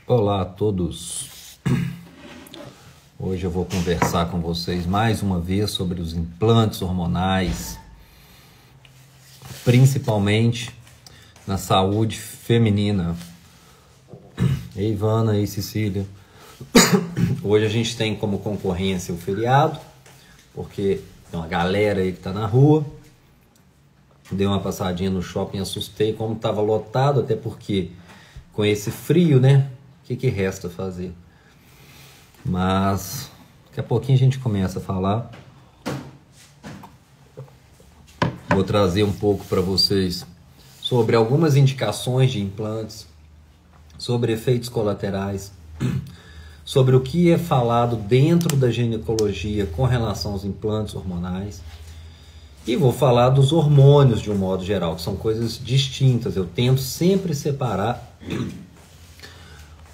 Olá a todos. Hoje eu vou conversar com vocês mais uma vez sobre os implantes hormonais, principalmente na saúde feminina. Ei, Ivana, ei, Cecília. Hoje a gente tem como concorrência o feriado, porque tem uma galera aí que tá na rua. Dei uma passadinha no shopping, assustei como estava lotado, até porque com esse frio, né? O que resta fazer? Mas daqui a pouquinho a gente começa a falar. Vou trazer um pouco para vocês sobre algumas indicações de implantes, sobre efeitos colaterais, sobre o que é falado dentro da ginecologia com relação aos implantes hormonais. E vou falar dos hormônios de um modo geral, que são coisas distintas. Eu tento sempre separar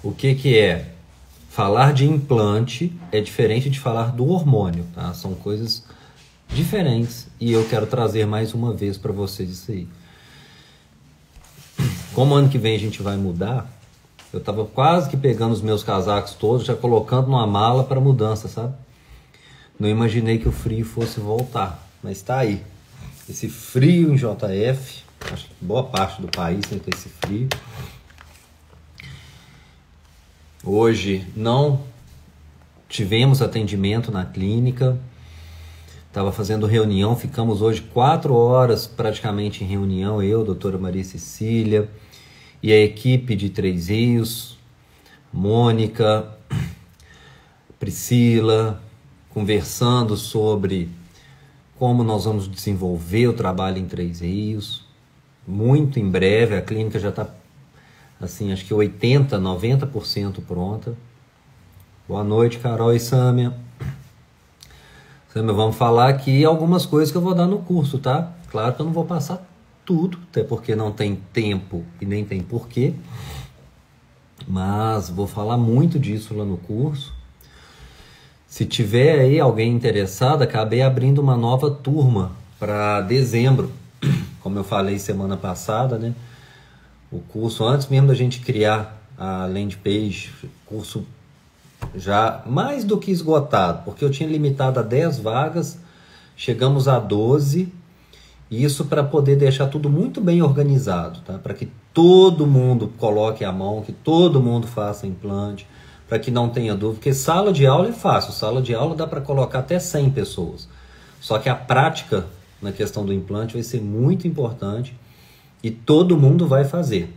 o que é. Falar de implante é diferente de falar do hormônio, tá? São coisas diferentes e eu quero trazer mais uma vez para vocês isso aí. Como ano que vem a gente vai mudar, eu estava quase que pegando os meus casacos todos, já colocando numa mala para mudança, sabe? Não imaginei que o frio fosse voltar, mas está aí. Esse frio em JF, acho que boa parte do país tem esse frio. Hoje não tivemos atendimento na clínica, estava fazendo reunião, ficamos hoje 4 horas praticamente em reunião, eu, doutora Maria Cecília e a equipe de Três Rios, Mônica, Priscila, conversando sobre como nós vamos desenvolver o trabalho em Três Rios. Muito em breve, a clínica já está assim, acho que 80%, 90% pronta. Boa noite, Carol e Sâmia. Sâmia, vamos falar aqui algumas coisas que eu vou dar no curso, tá? Claro que eu não vou passar tudo, até porque não tem tempo e nem tem porquê. Mas vou falar muito disso lá no curso. Se tiver aí alguém interessado, acabei abrindo uma nova turma para dezembro. Como eu falei semana passada, né? O curso, antes mesmo da gente criar a landing page, curso já mais do que esgotado, porque eu tinha limitado a 10 vagas, chegamos a 12, e isso para poder deixar tudo muito bem organizado, tá? Para que todo mundo coloque a mão, que todo mundo faça implante, para que não tenha dúvida, porque sala de aula é fácil, sala de aula dá para colocar até 100 pessoas, só que a prática na questão do implante vai ser muito importante, e todo mundo vai fazer.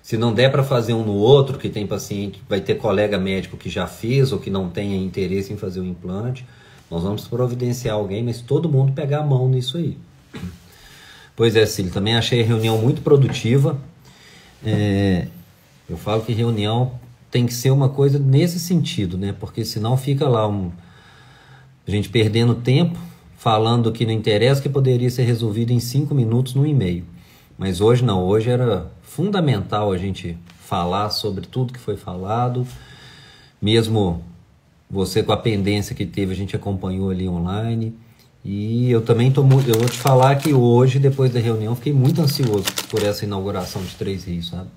Se não der para fazer um no outro, que tem paciente, vai ter colega médico que já fez ou que não tenha interesse em fazer o implante, nós vamos providenciar alguém, mas todo mundo pegar a mão nisso aí. Pois é, Cílio, também achei a reunião muito produtiva. Eu falo que reunião tem que ser uma coisa nesse sentido, né? Porque senão fica lá a gente perdendo tempo, falando o que não interessa, que poderia ser resolvido em 5 minutos no e-mail. Mas hoje não, hoje era fundamental a gente falar sobre tudo que foi falado, mesmo você com a pendência que teve, a gente acompanhou ali online, e eu também eu vou te falar que hoje, depois da reunião, fiquei muito ansioso por essa inauguração de Três Rios, sabe?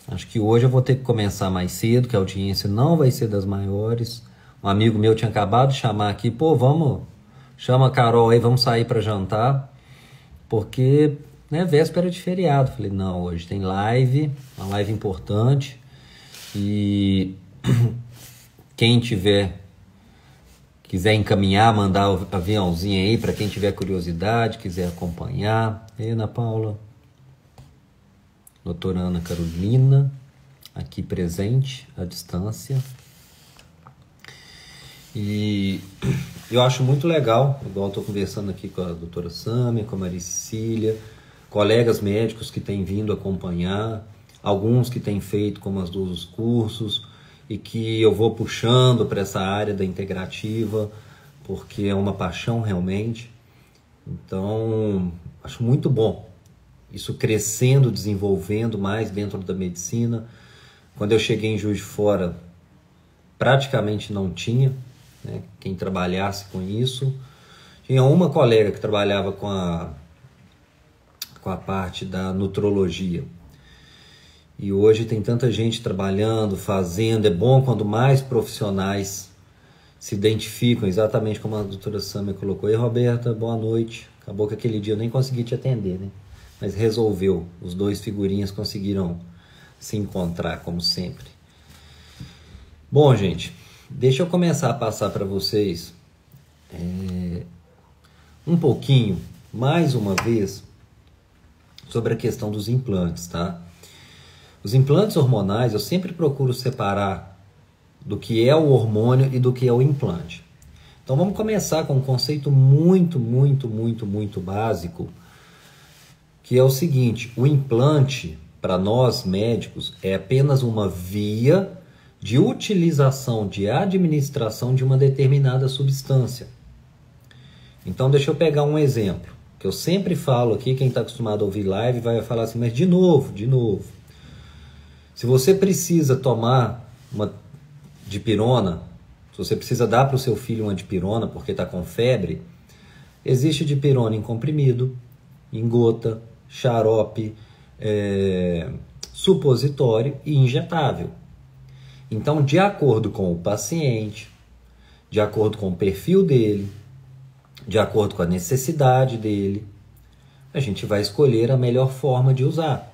Acho que hoje eu vou ter que começar mais cedo, que a audiência não vai ser das maiores. Um amigo meu tinha acabado de chamar aqui, pô, chama a Carol aí, vamos sair para jantar, porque, né, véspera de feriado. Falei, não, hoje tem live, uma live importante, e quem quiser encaminhar, mandar o aviãozinho aí para quem tiver curiosidade, quiser acompanhar. E Ana Paula, doutora Ana Carolina, aqui presente, à distância. E eu acho muito legal, igual estou conversando aqui com a doutora Sâmia, com a Maria Cecília, colegas médicos que têm vindo acompanhar, alguns que têm feito como as dos cursos, e que eu vou puxando para essa área da integrativa, porque é uma paixão realmente. Então, acho muito bom isso crescendo, desenvolvendo mais dentro da medicina. Quando eu cheguei em Juiz de Fora, praticamente não tinha, né, quem trabalhasse com isso. Tinha uma colega que trabalhava com a parte da nutrologia, E hoje tem tanta gente trabalhando, fazendo. É bom quando mais profissionais se identificam, exatamente como a doutora Sâmia colocou. E Roberta, boa noite. Acabou que aquele dia eu nem consegui te atender, né? Mas resolveu. Os dois figurinhas conseguiram se encontrar, como sempre. Bom, gente, deixa eu começar a passar para vocês um pouquinho, mais uma vez, sobre a questão dos implantes, tá? Os implantes hormonais, eu sempre procuro separar do que é o hormônio e do que é o implante. Então vamos começar com um conceito muito básico, que é o seguinte: o implante, para nós médicos, é apenas uma via de utilização, de administração de uma determinada substância. Então deixa eu pegar um exemplo, que eu sempre falo aqui, quem está acostumado a ouvir live vai falar assim, mas de novo. Se você precisa tomar uma dipirona, se você precisa dar para o seu filho uma dipirona porque está com febre, existe dipirona em comprimido, em gota, xarope, supositório e injetável. Então, de acordo com o paciente, de acordo com o perfil dele, de acordo com a necessidade dele, a gente vai escolher a melhor forma de usar.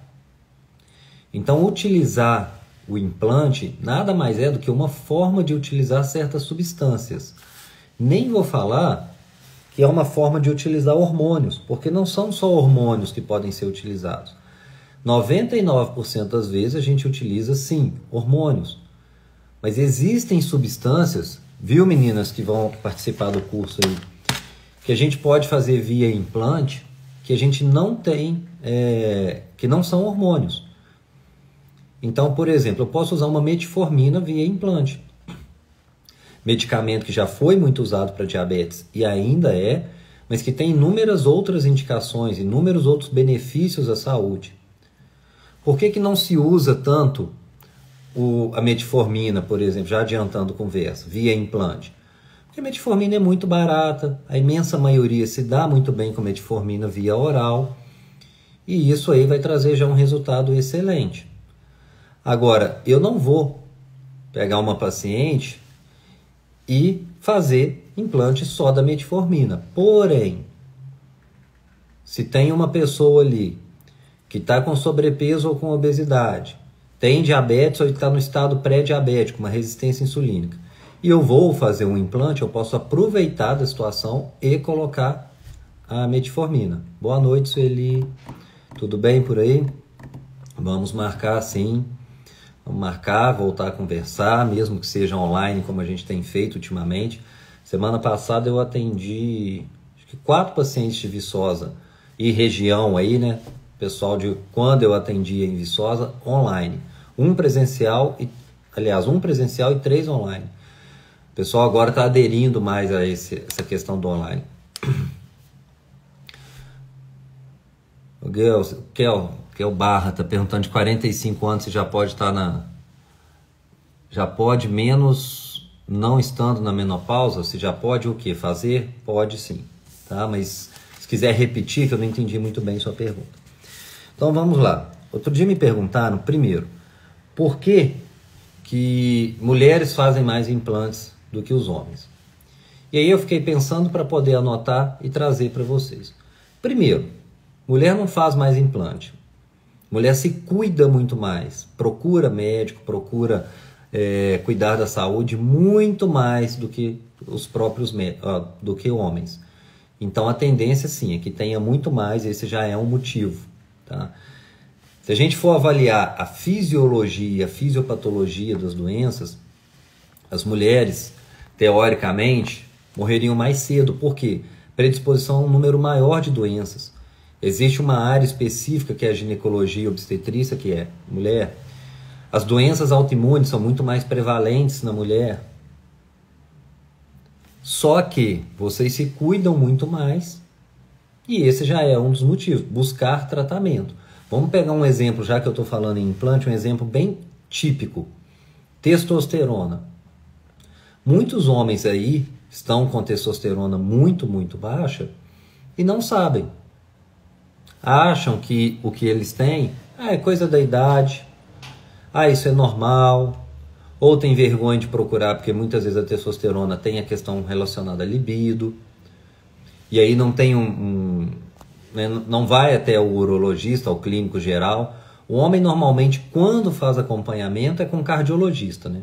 Então, utilizar o implante nada mais é do que uma forma de utilizar certas substâncias. Nem vou falar que é uma forma de utilizar hormônios, porque não são só hormônios que podem ser utilizados. 99% das vezes a gente utiliza, sim, hormônios. Mas existem substâncias, viu, meninas que vão participar do curso aí, que a gente pode fazer via implante, que a gente não tem, que não são hormônios. Então, por exemplo, eu posso usar uma metformina via implante. Medicamento que já foi muito usado para diabetes e ainda é, mas que tem inúmeras outras indicações, inúmeros outros benefícios à saúde. Por que não se usa tanto a metformina, por exemplo, já adiantando conversa, via implante? Porque a metformina é muito barata, a imensa maioria se dá muito bem com metformina via oral, e isso aí vai trazer já um resultado excelente. Agora, eu não vou pegar uma paciente e fazer implante só da metformina. Porém, se tem uma pessoa ali que está com sobrepeso ou com obesidade, tem diabetes ou está no estado pré-diabético, uma resistência insulínica, e eu vou fazer um implante, eu posso aproveitar da situação e colocar a metformina. Boa noite, Sueli. Tudo bem por aí? Vamos marcar sim. Vamos marcar, voltar a conversar, mesmo que seja online, como a gente tem feito ultimamente. Semana passada eu atendi acho que 4 pacientes de Viçosa e região aí, né? Pessoal de quando eu atendia em Viçosa, online. Um presencial e 3 online. O pessoal agora está aderindo mais a essa questão do online. O Kel Barra está perguntando de 45 anos se já pode estar já pode menos não estando na menopausa, se já pode o que fazer? Pode sim, tá? Mas se quiser repetir, que eu não entendi muito bem sua pergunta. Então vamos lá. Outro dia me perguntaram, primeiro, por que mulheres fazem mais implantes do que os homens? E aí eu fiquei pensando para poder anotar e trazer para vocês. Primeiro, mulher não faz mais implante. Mulher se cuida muito mais, procura médico, procura cuidar da saúde muito mais do que os próprios do que homens. Então a tendência sim é que tenha muito mais, esse já é um motivo, tá? Se a gente for avaliar a fisiologia, a fisiopatologia das doenças, as mulheres, teoricamente, morreriam mais cedo. Por quê? Predisposição a um número maior de doenças. Existe uma área específica que é a ginecologia obstetrícia, que é mulher. As doenças autoimunes são muito mais prevalentes na mulher. Só que vocês se cuidam muito mais e esse já é um dos motivos, buscar tratamento. Vamos pegar um exemplo, já que eu estou falando em implante, um exemplo bem típico. Testosterona. Muitos homens aí estão com testosterona muito baixa e não sabem. Acham que o que eles têm é coisa da idade, Ah, isso é normal. Ou tem vergonha de procurar, porque muitas vezes a testosterona tem a questão relacionada à libido. E aí não tem né, não vai até o urologista, ao clínico geral. O homem normalmente, quando faz acompanhamento, é com cardiologista, né?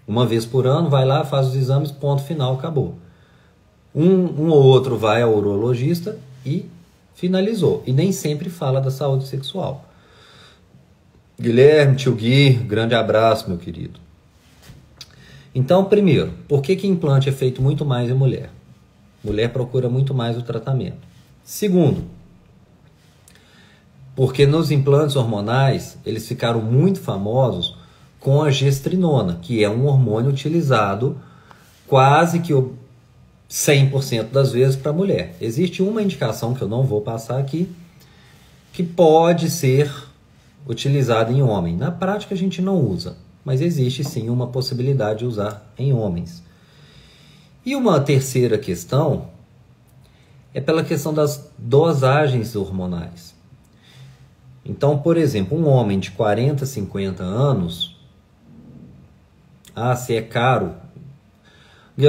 Uma vez por ano, vai lá, faz os exames, ponto final, acabou. Um ou outro vai ao urologista e finalizou. E nem sempre fala da saúde sexual. Guilherme, tio Gui, grande abraço, meu querido. Então, primeiro, por que implante é feito muito mais em mulher? Mulher procura muito mais o tratamento. Segundo, porque nos implantes hormonais, eles ficaram muito famosos com a gestrinona, que é um hormônio utilizado quase que 100% das vezes para mulher. Existe uma indicação que eu não vou passar aqui, que pode ser utilizada em homem. Na prática a gente não usa, mas existe sim uma possibilidade de usar em homens. E uma terceira questão é pela questão das dosagens hormonais. Então, por exemplo, um homem de 40, 50 anos, se é caro,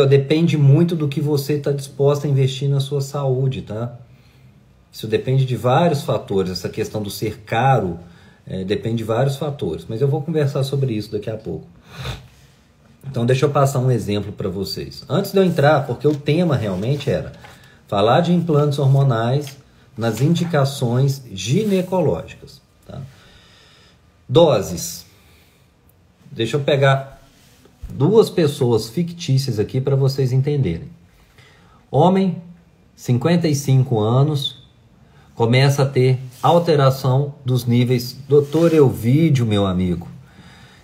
depende muito do que você está disposto a investir na sua saúde, tá? Isso depende de vários fatores, essa questão do ser caro depende de vários fatores, mas eu vou conversar sobre isso daqui a pouco. Então deixa eu passar um exemplo para vocês. Antes de eu entrar, porque o tema realmente era falar de implantes hormonais nas indicações ginecológicas. Tá? Doses. Deixa eu pegar duas pessoas fictícias aqui para vocês entenderem. Homem, 55 anos, começa a ter alteração dos níveis. Doutor Elvídio, meu amigo,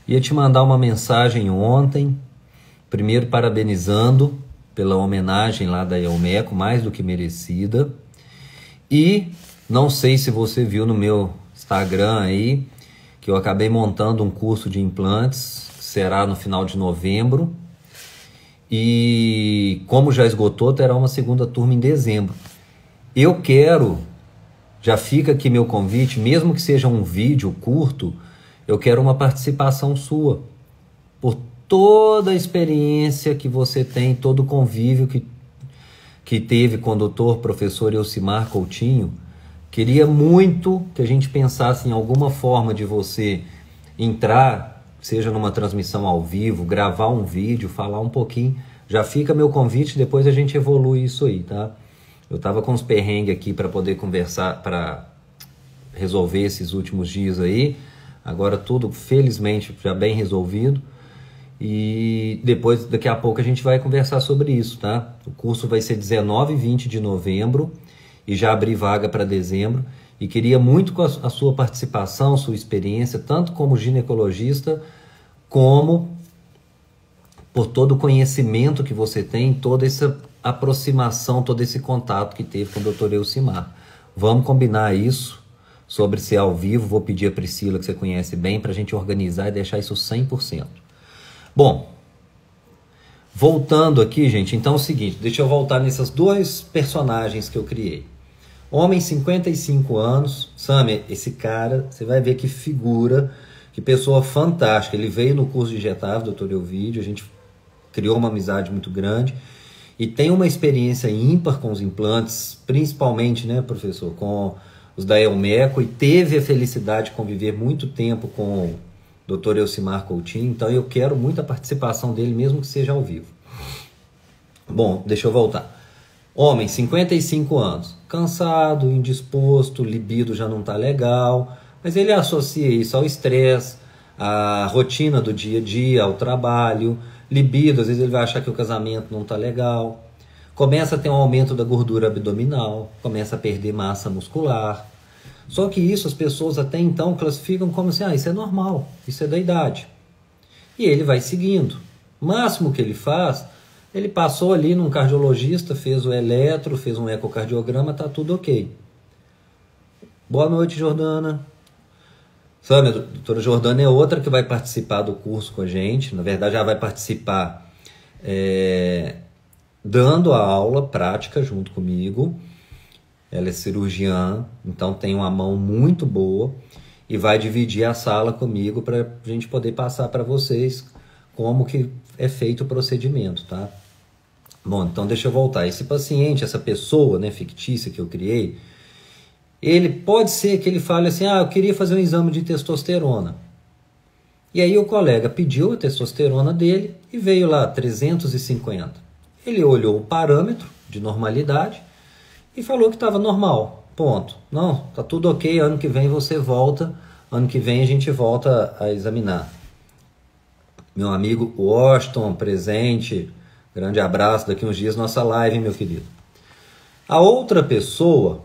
ia te mandar uma mensagem ontem, primeiro parabenizando pela homenagem lá da Elmeco, mais do que merecida. E não sei se você viu no meu Instagram aí, que eu acabei montando um curso de implantes, que será no final de novembro. E como já esgotou, terá uma segunda turma em dezembro. Eu quero, já fica aqui meu convite, mesmo que seja um vídeo curto, eu quero uma participação sua, por toda a experiência que você tem, todo o convívio que teve com o doutor, professor Elcimar Coutinho. Queria muito que a gente pensasse em alguma forma de você entrar, seja numa transmissão ao vivo, gravar um vídeo, falar um pouquinho. Já fica meu convite, depois a gente evolui isso aí, tá? Eu estava com uns perrengues aqui para poder conversar, para resolver esses últimos dias aí. Agora tudo, felizmente, já bem resolvido. E depois, daqui a pouco, a gente vai conversar sobre isso, tá? O curso vai ser 19 e 20 de novembro e já abri vaga para dezembro. E queria muito com a sua participação, sua experiência, tanto como ginecologista, como por todo o conhecimento que você tem, toda essa aproximação, todo esse contato que teve com o Dr. Elcimar. Vamos combinar isso sobre ser ao vivo. Vou pedir a Priscila, que você conhece bem, para a gente organizar e deixar isso 100%. Bom, voltando aqui, gente, então é o seguinte, deixa eu voltar nessas dois personagens que eu criei. Homem, 55 anos, Sammy, esse cara, você vai ver que figura, que pessoa fantástica. Ele veio no curso de injetável, Dr. Elvídio, a gente criou uma amizade muito grande e tem uma experiência ímpar com os implantes, principalmente, né, professor, com os da Elmeco, e teve a felicidade de conviver muito tempo com o Dr. Elcimar Coutinho, então eu quero muito a participação dele, mesmo que seja ao vivo. Bom, deixa eu voltar. Homem, 55 anos, cansado, indisposto, libido já não tá legal, mas ele associa isso ao estresse, à rotina do dia a dia, ao trabalho. Libido, às vezes ele vai achar que o casamento não tá legal. Começa a ter um aumento da gordura abdominal, começa a perder massa muscular. Só que isso as pessoas até então classificam como assim, isso é normal, isso é da idade. E ele vai seguindo. O máximo que ele faz, ele passou ali num cardiologista, fez o eletro, fez um ecocardiograma, tá tudo ok. Boa noite, Jordana. Sabe, a doutora Jordana é outra que vai participar do curso com a gente. Na verdade, ela vai participar dando a aula prática junto comigo. Ela é cirurgiã, então tem uma mão muito boa. e vai dividir a sala comigo para a gente poder passar para vocês como que é feito o procedimento, tá? Bom, então deixa eu voltar. Esse paciente, essa pessoa, né, fictícia que eu criei, ele pode ser que ele fale assim, eu queria fazer um exame de testosterona. E aí o colega pediu a testosterona dele e veio lá 350. Ele olhou o parâmetro de normalidade e falou que estava normal. Ponto. Não, tá tudo ok, ano que vem você volta, ano que vem a gente volta a examinar. Meu amigo Washington, presente, grande abraço, daqui uns dias nossa live, meu querido. A outra pessoa,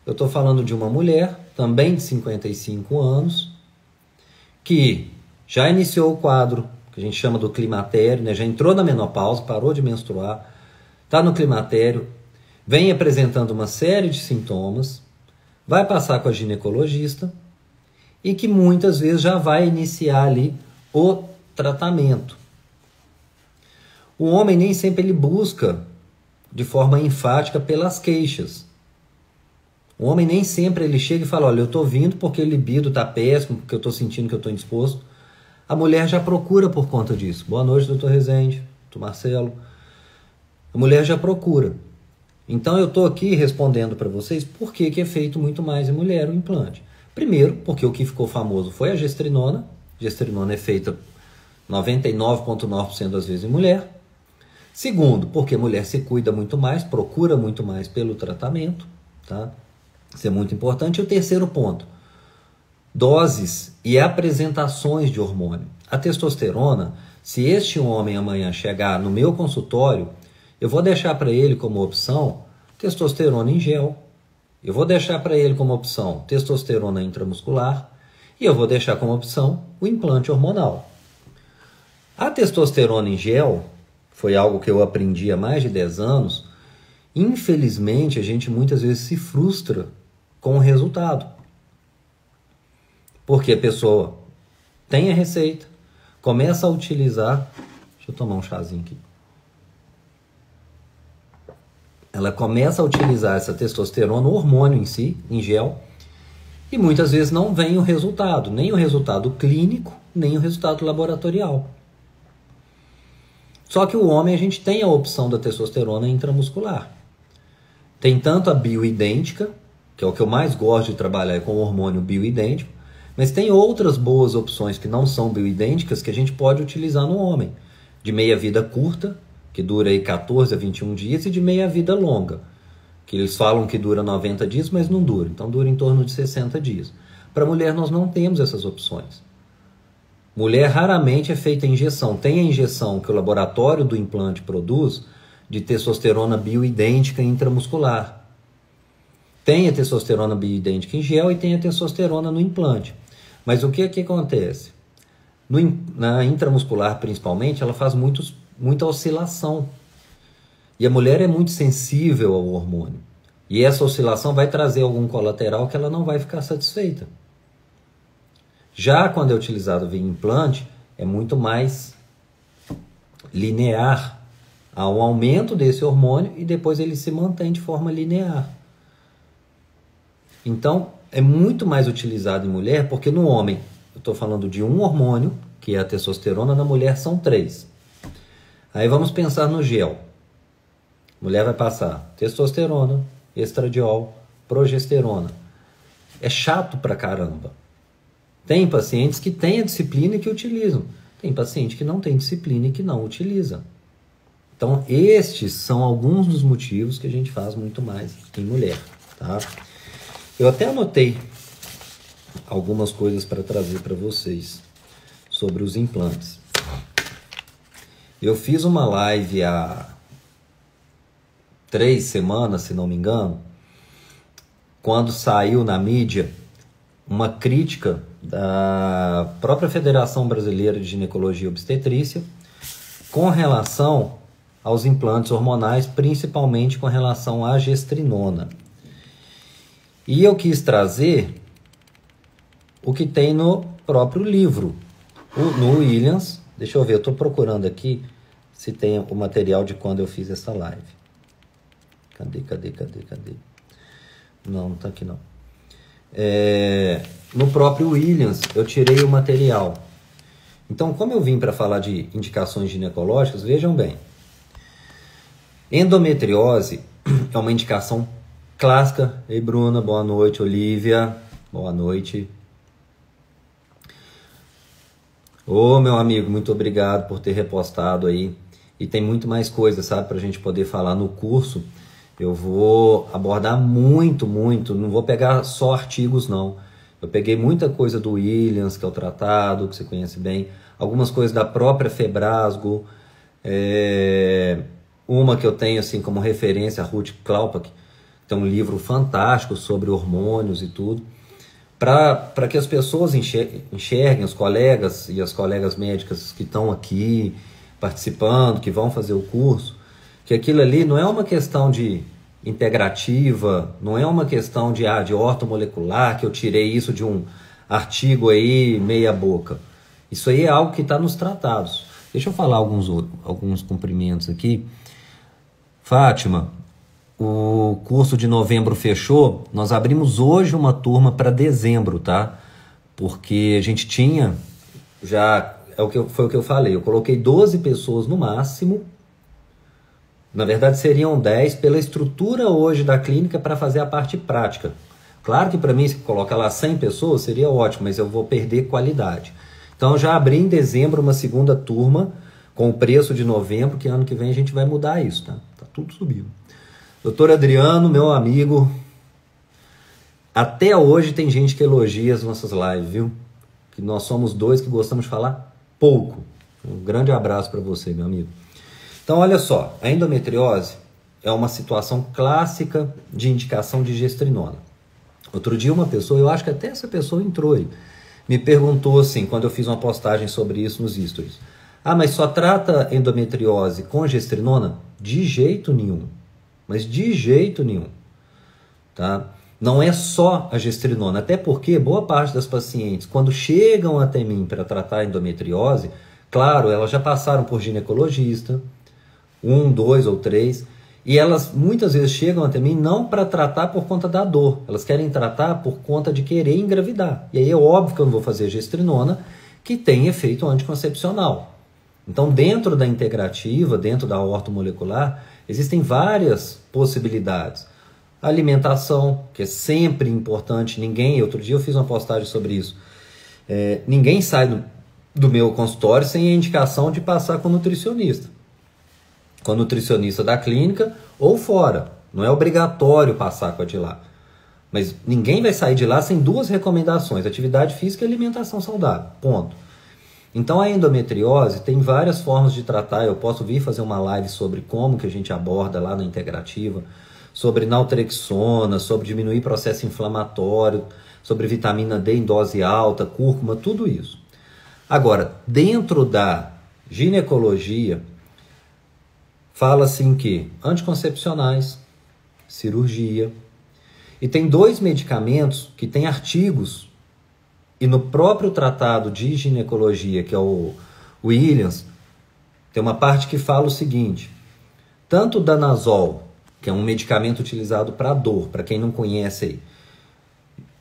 eu estou falando de uma mulher, também de 55 anos, que já iniciou o quadro, que a gente chama do climatério, né? Já entrou na menopausa, parou de menstruar, está no climatério, vem apresentando uma série de sintomas, vai passar com a ginecologista e que muitas vezes já vai iniciar ali o tratamento. O homem nem sempre ele busca de forma enfática pelas queixas. O homem nem sempre ele chega e fala, olha, eu estou vindo porque o libido está péssimo, porque eu estou sentindo que eu estou indisposto. A mulher já procura por conta disso. Boa noite, doutor Rezende, doutor Marcelo. A mulher já procura. Então eu estou aqui respondendo para vocês por que é feito muito mais em mulher o implante. Primeiro, porque o que ficou famoso foi a gestrinona. Gestrinona é feita 99,9% das vezes em mulher. Segundo, porque a mulher se cuida muito mais, procura muito mais pelo tratamento, tá? Isso é muito importante. E o terceiro ponto, doses e apresentações de hormônio. A testosterona, se este homem amanhã chegar no meu consultório, eu vou deixar para ele como opção testosterona em gel, eu vou deixar para ele como opção testosterona intramuscular e eu vou deixar como opção o implante hormonal. A testosterona em gel foi algo que eu aprendi há mais de 10 anos. Infelizmente, a gente muitas vezes se frustra com o resultado. Porque a pessoa tem a receita, começa a utilizar... Deixa eu tomar um chazinho aqui. Ela começa a utilizar essa testosterona, o hormônio em si, em gel, e muitas vezes não vem o resultado, nem o resultado clínico, nem o resultado laboratorial. Só que o homem, a gente tem a opção da testosterona intramuscular. Tem tanto a bioidêntica, que é o que eu mais gosto de trabalhar com o hormônio bioidêntico, mas tem outras boas opções que não são bioidênticas que a gente pode utilizar no homem. De meia-vida curta, que dura aí 14 a 21 dias, e de meia-vida longa, que eles falam que dura 90 dias, mas não dura. Então dura em torno de 60 dias. Para mulher nós não temos essas opções. Mulher raramente é feita injeção. Tem a injeção que o laboratório do implante produz de testosterona bioidêntica intramuscular. Tem a testosterona bioidêntica em gel e tem a testosterona no implante. Mas o que acontece? Na intramuscular, principalmente, ela faz muita oscilação. E a mulher é muito sensível ao hormônio. E essa oscilação vai trazer algum colateral que ela não vai ficar satisfeita. Já quando é utilizado via implante, é muito mais linear. Há um aumento desse hormônio e depois ele se mantém de forma linear. Então, é muito mais utilizado em mulher, porque no homem, eu estou falando de um hormônio, que é a testosterona, na mulher são 3. Aí vamos pensar no gel. A mulher vai passar testosterona, estradiol, progesterona. É chato pra caramba. Tem pacientes que têm a disciplina e que utilizam. Tem paciente que não tem disciplina e que não utiliza. Então, estes são alguns dos motivos que a gente faz muito mais em mulher, tá? Eu até anotei algumas coisas para trazer para vocês sobre os implantes. Eu fiz uma live há 3 semanas, se não me engano, quando saiu na mídia uma crítica da própria Federação Brasileira de Ginecologia e Obstetrícia com relação aos implantes hormonais, principalmente com relação à gestrinona. E eu quis trazer o que tem no próprio livro, no Williams. Deixa eu ver, eu estou procurando aqui se tem o material de quando eu fiz essa live. Cadê? Não, não está aqui não. no próprio Williams eu tirei o material. Então, como eu vim para falar de indicações ginecológicas, vejam bem. Endometriose é uma indicação clássica. Ei, Bruna, boa noite. Olivia, boa noite. Ô, meu amigo, muito obrigado por ter repostado aí. E tem muito mais coisa, sabe, para a gente poder falar no curso. Eu vou abordar muito, não vou pegar só artigos, não. Eu peguei muita coisa do Williams, que é o tratado, que você conhece bem. Algumas coisas da própria Febrasgo. Uma que eu tenho assim como referência, a Ruth Klaupak, que tem um livro fantástico sobre hormônios e tudo. Para que as pessoas enxerguem, os colegas e as colegas médicas que estão aqui participando, que vão fazer o curso, que aquilo ali não é uma questão de integrativa, não é uma questão de ortomolecular, que eu tirei isso de um artigo aí meia boca. Isso aí é algo que está nos tratados. Deixa eu falar alguns cumprimentos aqui. Fátima, o curso de novembro fechou, nós abrimos hoje uma turma para dezembro, tá? Porque a gente tinha, foi o que eu falei, eu coloquei 12 pessoas no máximo, na verdade seriam 10 pela estrutura hoje da clínica para fazer a parte prática. Claro que para mim, se colocar lá 100 pessoas seria ótimo, mas eu vou perder qualidade. Então eu já abri em dezembro uma segunda turma com o preço de novembro, que ano que vem a gente vai mudar isso, tá? Tá tudo subindo. Doutor Adriano, meu amigo, até hoje tem gente que elogia as nossas lives, viu? Que nós somos dois que gostamos de falar pouco. Um grande abraço para você, meu amigo. Então, olha só, a endometriose é uma situação clássica de indicação de gestrinona. Outro dia uma pessoa, eu acho que até essa pessoa entrou aí, me perguntou assim, quando eu fiz uma postagem sobre isso nos stories. Ah, mas só trata endometriose com gestrinona? De jeito nenhum. Mas de jeito nenhum, tá? Não é só a gestrinona, até porque boa parte das pacientes, quando chegam até mim para tratar a endometriose, claro, elas já passaram por ginecologista, 1, 2 ou 3, e elas muitas vezes chegam até mim não para tratar por conta da dor, elas querem tratar por conta de querer engravidar. E aí é óbvio que eu não vou fazer gestrinona, que tem efeito anticoncepcional. Então, dentro da integrativa, dentro da ortomolecular, existem várias possibilidades. A alimentação, que é sempre importante, outro dia eu fiz uma postagem sobre isso, ninguém sai do meu consultório sem a indicação de passar com nutricionista. Com a nutricionista da clínica ou fora. Não é obrigatório passar com a de lá. Mas ninguém vai sair de lá sem duas recomendações, atividade física e alimentação saudável, ponto. Então a endometriose tem várias formas de tratar, eu posso vir fazer uma live sobre como que a gente aborda lá na integrativa, sobre naltrexona, sobre diminuir processo inflamatório, sobre vitamina D em dose alta, cúrcuma, tudo isso. Agora, dentro da ginecologia, fala-se em que anticoncepcionais, cirurgia, e tem 2 medicamentos que têm artigos. E no próprio tratado de ginecologia, que é o Williams, tem uma parte que fala o seguinte: tanto o danazol, que é um medicamento utilizado para dor, para quem não conhece aí,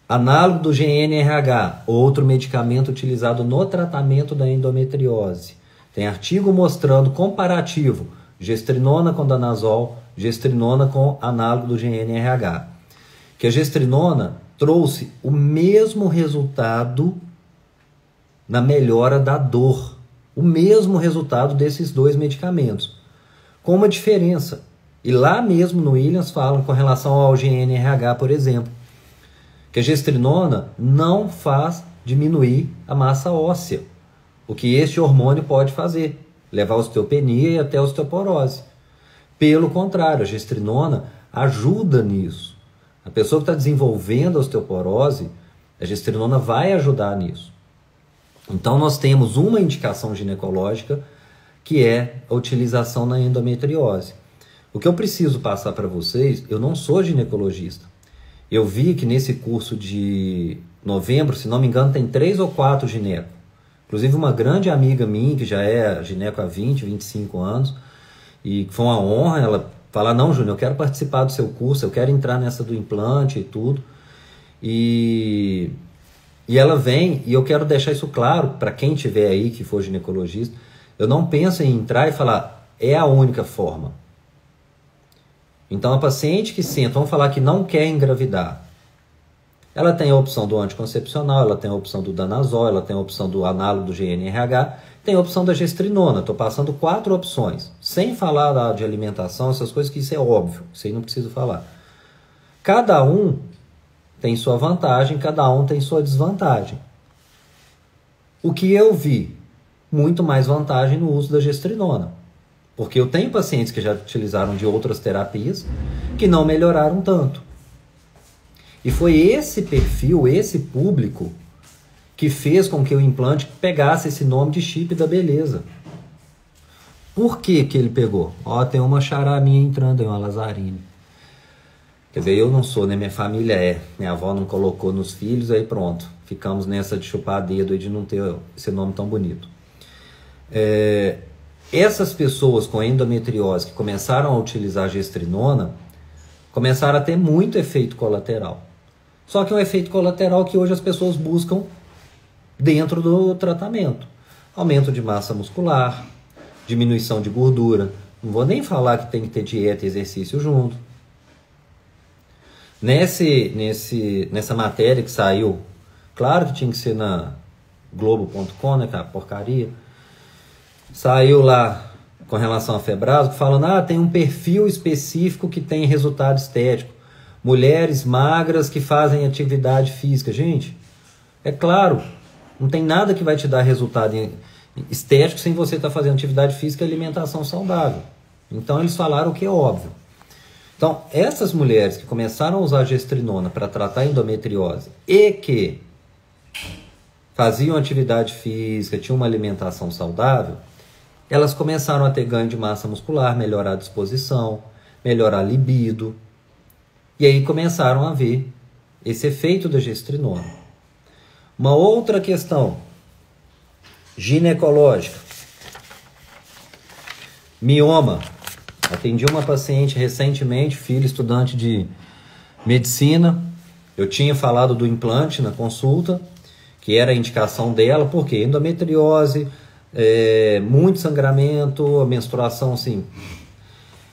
análogo do GNRH, outro medicamento utilizado no tratamento da endometriose. Tem artigo mostrando comparativo, gestrinona com danazol, gestrinona com análogo do GNRH. Que a gestrinona trouxe o mesmo resultado na melhora da dor. O mesmo resultado desses 2 medicamentos. Com uma diferença. E lá mesmo no Williams falam com relação ao GNRH, por exemplo, que a gestrinona não faz diminuir a massa óssea. O que este hormônio pode fazer. Levar a osteopenia e até a osteoporose. Pelo contrário, a gestrinona ajuda nisso. A pessoa que está desenvolvendo a osteoporose, a gestrinona vai ajudar nisso. Então nós temos uma indicação ginecológica que é a utilização na endometriose. O que eu preciso passar para vocês, eu não sou ginecologista. Eu vi que nesse curso de novembro, se não me engano, tem 3 ou 4 gineco. Inclusive uma grande amiga minha, que já é gineco há 20, 25 anos, e foi uma honra ela falar: não, Júnior, eu quero participar do seu curso, eu quero entrar nessa do implante e tudo. E E ela vem, e eu quero deixar isso claro para quem tiver aí que for ginecologista, eu não penso em entrar e falar, é a única forma. Então a paciente que senta, vamos falar que não quer engravidar, ela tem a opção do anticoncepcional, ela tem a opção do danazol, ela tem a opção do análogo do GnRH, tem a opção da gestrinona. Estou passando 4 opções, sem falar de alimentação, essas coisas que isso é óbvio, isso aí não preciso falar. Cada um tem sua vantagem, cada um tem sua desvantagem. O que eu vi, muito mais vantagem no uso da gestrinona. Porque eu tenho pacientes que já utilizaram de outras terapias que não melhoraram tanto. E foi esse perfil, esse público, que fez com que o implante pegasse esse nome de chip da beleza. Por que que ele pegou? Ó, tem uma xará minha entrando aí, uma Lazarine. Quer dizer, eu não sou, né? Minha família é. Minha avó não colocou nos filhos, aí pronto. Ficamos nessa de chupar dedo e de não ter esse nome tão bonito. Essas pessoas com endometriose que começaram a utilizar a gestrinona, começaram a ter muito efeito colateral. Só que é um efeito colateral que hoje as pessoas buscam dentro do tratamento. Aumento de massa muscular, diminuição de gordura. Não vou nem falar que tem que ter dieta e exercício junto. Nessa matéria que saiu, claro que tinha que ser na Globo.com, né, que é uma porcaria, saiu lá com relação a Febrasgo, falando, tem um perfil específico que tem resultado estético. Mulheres magras que fazem atividade física. Gente, é claro, não tem nada que vai te dar resultado estético sem você estar fazendo atividade física e alimentação saudável. Então eles falaram o que é óbvio. Então, essas mulheres que começaram a usar gestrinona para tratar endometriose e que faziam atividade física, tinham uma alimentação saudável, elas começaram a ter ganho de massa muscular, melhorar a disposição, melhorar a libido. E aí começaram a ver esse efeito da gestrinona. Uma outra questão ginecológica. Mioma. Atendi uma paciente recentemente, filha estudante de medicina. Eu tinha falado do implante na consulta, que era a indicação dela, porque endometriose, muito sangramento, a menstruação assim,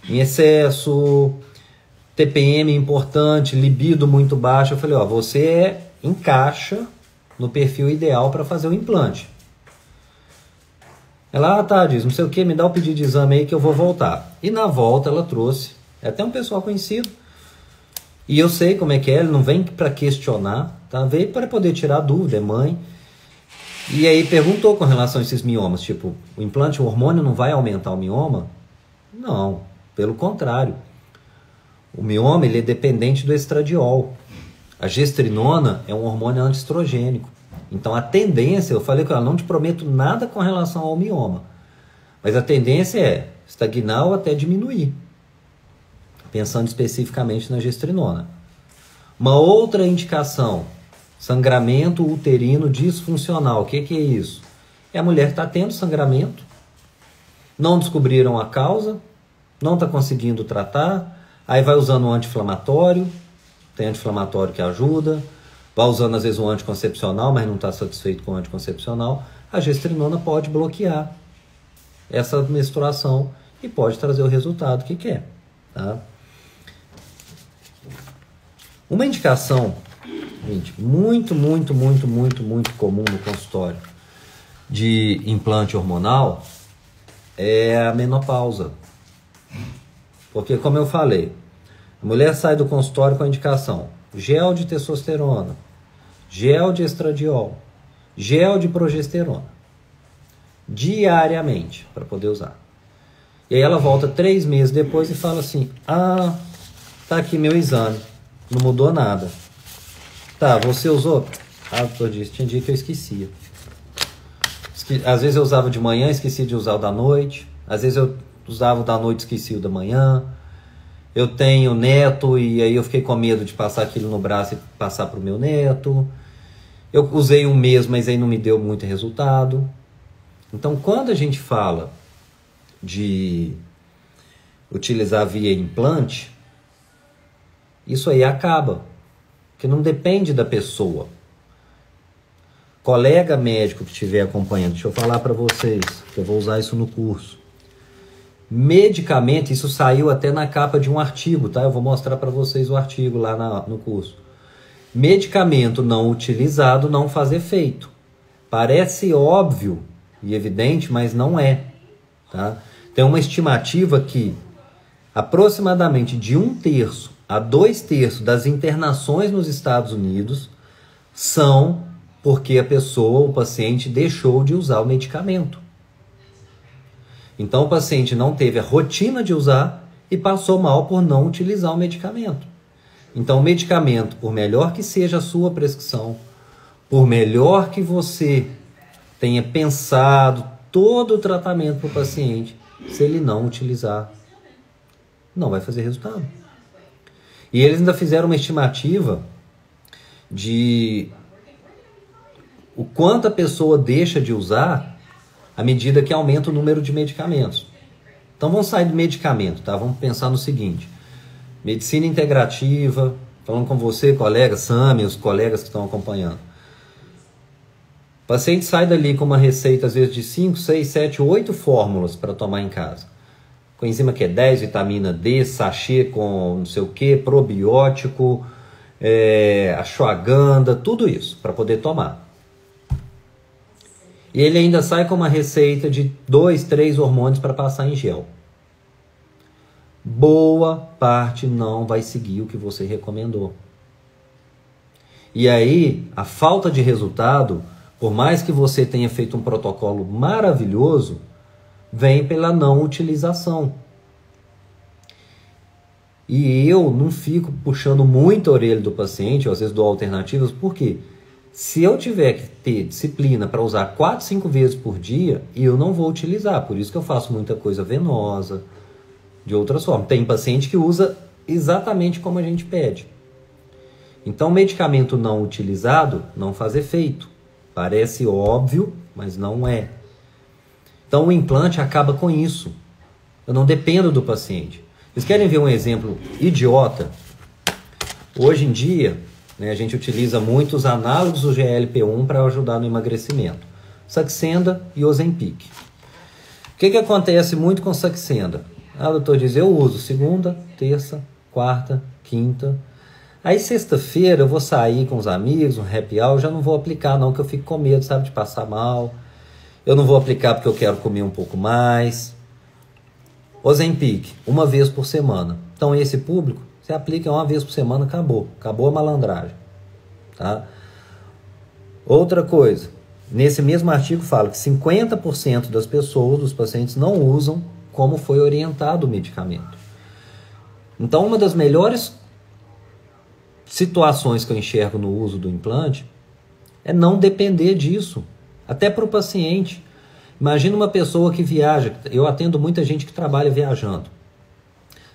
em excesso, TPM importante, libido muito baixo. Eu falei, você encaixa no perfil ideal para fazer o implante. Ela, diz, não sei o que, me dá o pedido de exame aí que eu vou voltar. E na volta ela trouxe, até um pessoal conhecido, e eu sei como é que é, ele não vem para questionar, tá? Veio para poder tirar dúvida, é mãe. E aí perguntou com relação a esses miomas, tipo, o implante, o hormônio não vai aumentar o mioma? Não, pelo contrário. O mioma, ele é dependente do estradiol. A gestrinona é um hormônio antiestrogênico. Então a tendência, eu falei que eu não te prometo nada com relação ao mioma, mas a tendência é estagnar ou até diminuir, pensando especificamente na gestrinona. Uma outra indicação, sangramento uterino disfuncional. O que é isso? É a mulher que está tendo sangramento, não descobriram a causa, não está conseguindo tratar, aí vai usando um anti-inflamatório, tem anti-inflamatório que ajuda, vai usando às vezes um anticoncepcional, mas não está satisfeito com o anticoncepcional, a gestrinona pode bloquear essa menstruação e pode trazer o resultado que quer. Tá? Uma indicação, gente, muito comum no consultório de implante hormonal é a menopausa. Porque, como eu falei, a mulher sai do consultório com a indicação gel de testosterona, gel de estradiol, gel de progesterona, diariamente, para poder usar. E aí ela volta 3 meses depois e fala assim, tá aqui meu exame, não mudou nada. Tá, você usou? Doutor disse, tinha dia que eu esquecia. Às vezes eu usava de manhã, esqueci de usar o da noite, às vezes eu usava o da noite, esqueci o da manhã. Eu tenho neto e aí eu fiquei com medo de passar aquilo no braço e passar para o meu neto. Eu usei um mês, mas aí não me deu muito resultado. Então, quando a gente fala de utilizar via implante, isso aí acaba, porque não depende da pessoa. Colega médico que estiver acompanhando, deixa eu falar para vocês, que eu vou usar isso no curso. Medicamento, isso saiu até na capa de um artigo, tá? Eu vou mostrar para vocês o artigo lá no curso. Medicamento não utilizado não faz efeito. Parece óbvio e evidente, mas não é, tá? Tem uma estimativa que aproximadamente de 1/3 a 2/3 das internações nos Estados Unidos são porque a pessoa, o paciente, deixou de usar o medicamento. Então o paciente não teve a rotina de usar e passou mal por não utilizar o medicamento. Então o medicamento, por melhor que seja a sua prescrição, por melhor que você tenha pensado todo o tratamento para o paciente, se ele não utilizar, não vai fazer resultado. E eles ainda fizeram uma estimativa de o quanto a pessoa deixa de usar à medida que aumenta o número de medicamentos. Então vamos sair do medicamento, tá? Vamos pensar no seguinte: medicina integrativa, falando com você, colega, Sami, os colegas que estão acompanhando. O paciente sai dali com uma receita, às vezes, de 5, 6, 7, 8 fórmulas para tomar em casa. Coenzima Q10, vitamina D, sachê com não sei o que, probiótico, ashwagandha, tudo isso para poder tomar. E ele ainda sai com uma receita de 2, 3 hormônios para passar em gel. Boa parte não vai seguir o que você recomendou. E aí, a falta de resultado, por mais que você tenha feito um protocolo maravilhoso, vem pela não utilização. E eu não fico puxando muito a orelha do paciente, ou às vezes dou alternativas, por quê? Se eu tiver que ter disciplina para usar 4, 5 vezes por dia, eu não vou utilizar. Por isso que eu faço muita coisa venosa, de outras formas. Tem paciente que usa exatamente como a gente pede. Então, medicamento não utilizado não faz efeito. Parece óbvio, mas não é. Então, o implante acaba com isso. Eu não dependo do paciente. Vocês querem ver um exemplo idiota? Hoje em dia, a gente utiliza muito os análogos do GLP-1 para ajudar no emagrecimento. Saxenda e Ozempic. O que acontece muito com Saxenda? O doutor diz, eu uso segunda, terça, quarta, quinta. Aí sexta-feira eu vou sair com os amigos, um happy hour, já não vou aplicar não, que eu fico com medo, sabe, de passar mal. Eu não vou aplicar porque eu quero comer um pouco mais. Ozempic, 1 vez por semana. Então esse público, você aplica 1 vez por semana, acabou. Acabou a malandragem. Tá? Outra coisa, nesse mesmo artigo fala que 50% das pessoas, dos pacientes, não usam como foi orientado o medicamento. Então uma das melhores situações que eu enxergo no uso do implante é não depender disso. Até para o paciente. Imagina uma pessoa que viaja. Eu atendo muita gente que trabalha viajando.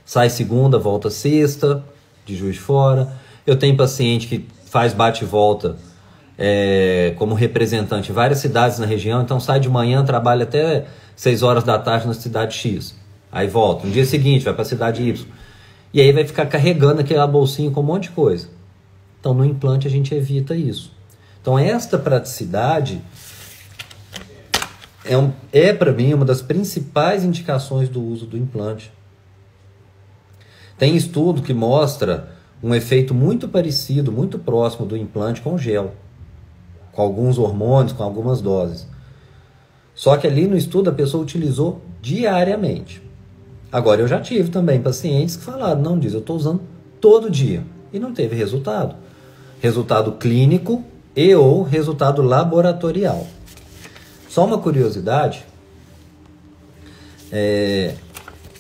Sai segunda, volta sexta, de Juiz de Fora. Eu tenho paciente que faz bate e volta como representante em várias cidades na região. Então sai de manhã, trabalha até 6 horas da tarde na cidade X. Aí volta. No dia seguinte vai para a cidade Y. E aí vai ficar carregando aquela bolsinha com um monte de coisa. Então no implante a gente evita isso. Então esta praticidade é para mim uma das principais indicações do uso do implante. Tem estudo que mostra um efeito muito parecido, muito próximo do implante com gel, com alguns hormônios, com algumas doses. Só que ali no estudo a pessoa utilizou diariamente. Agora eu já tive também pacientes que falaram, não, diz, eu estou usando todo dia e não teve resultado. Resultado clínico e ou resultado laboratorial. Só uma curiosidade,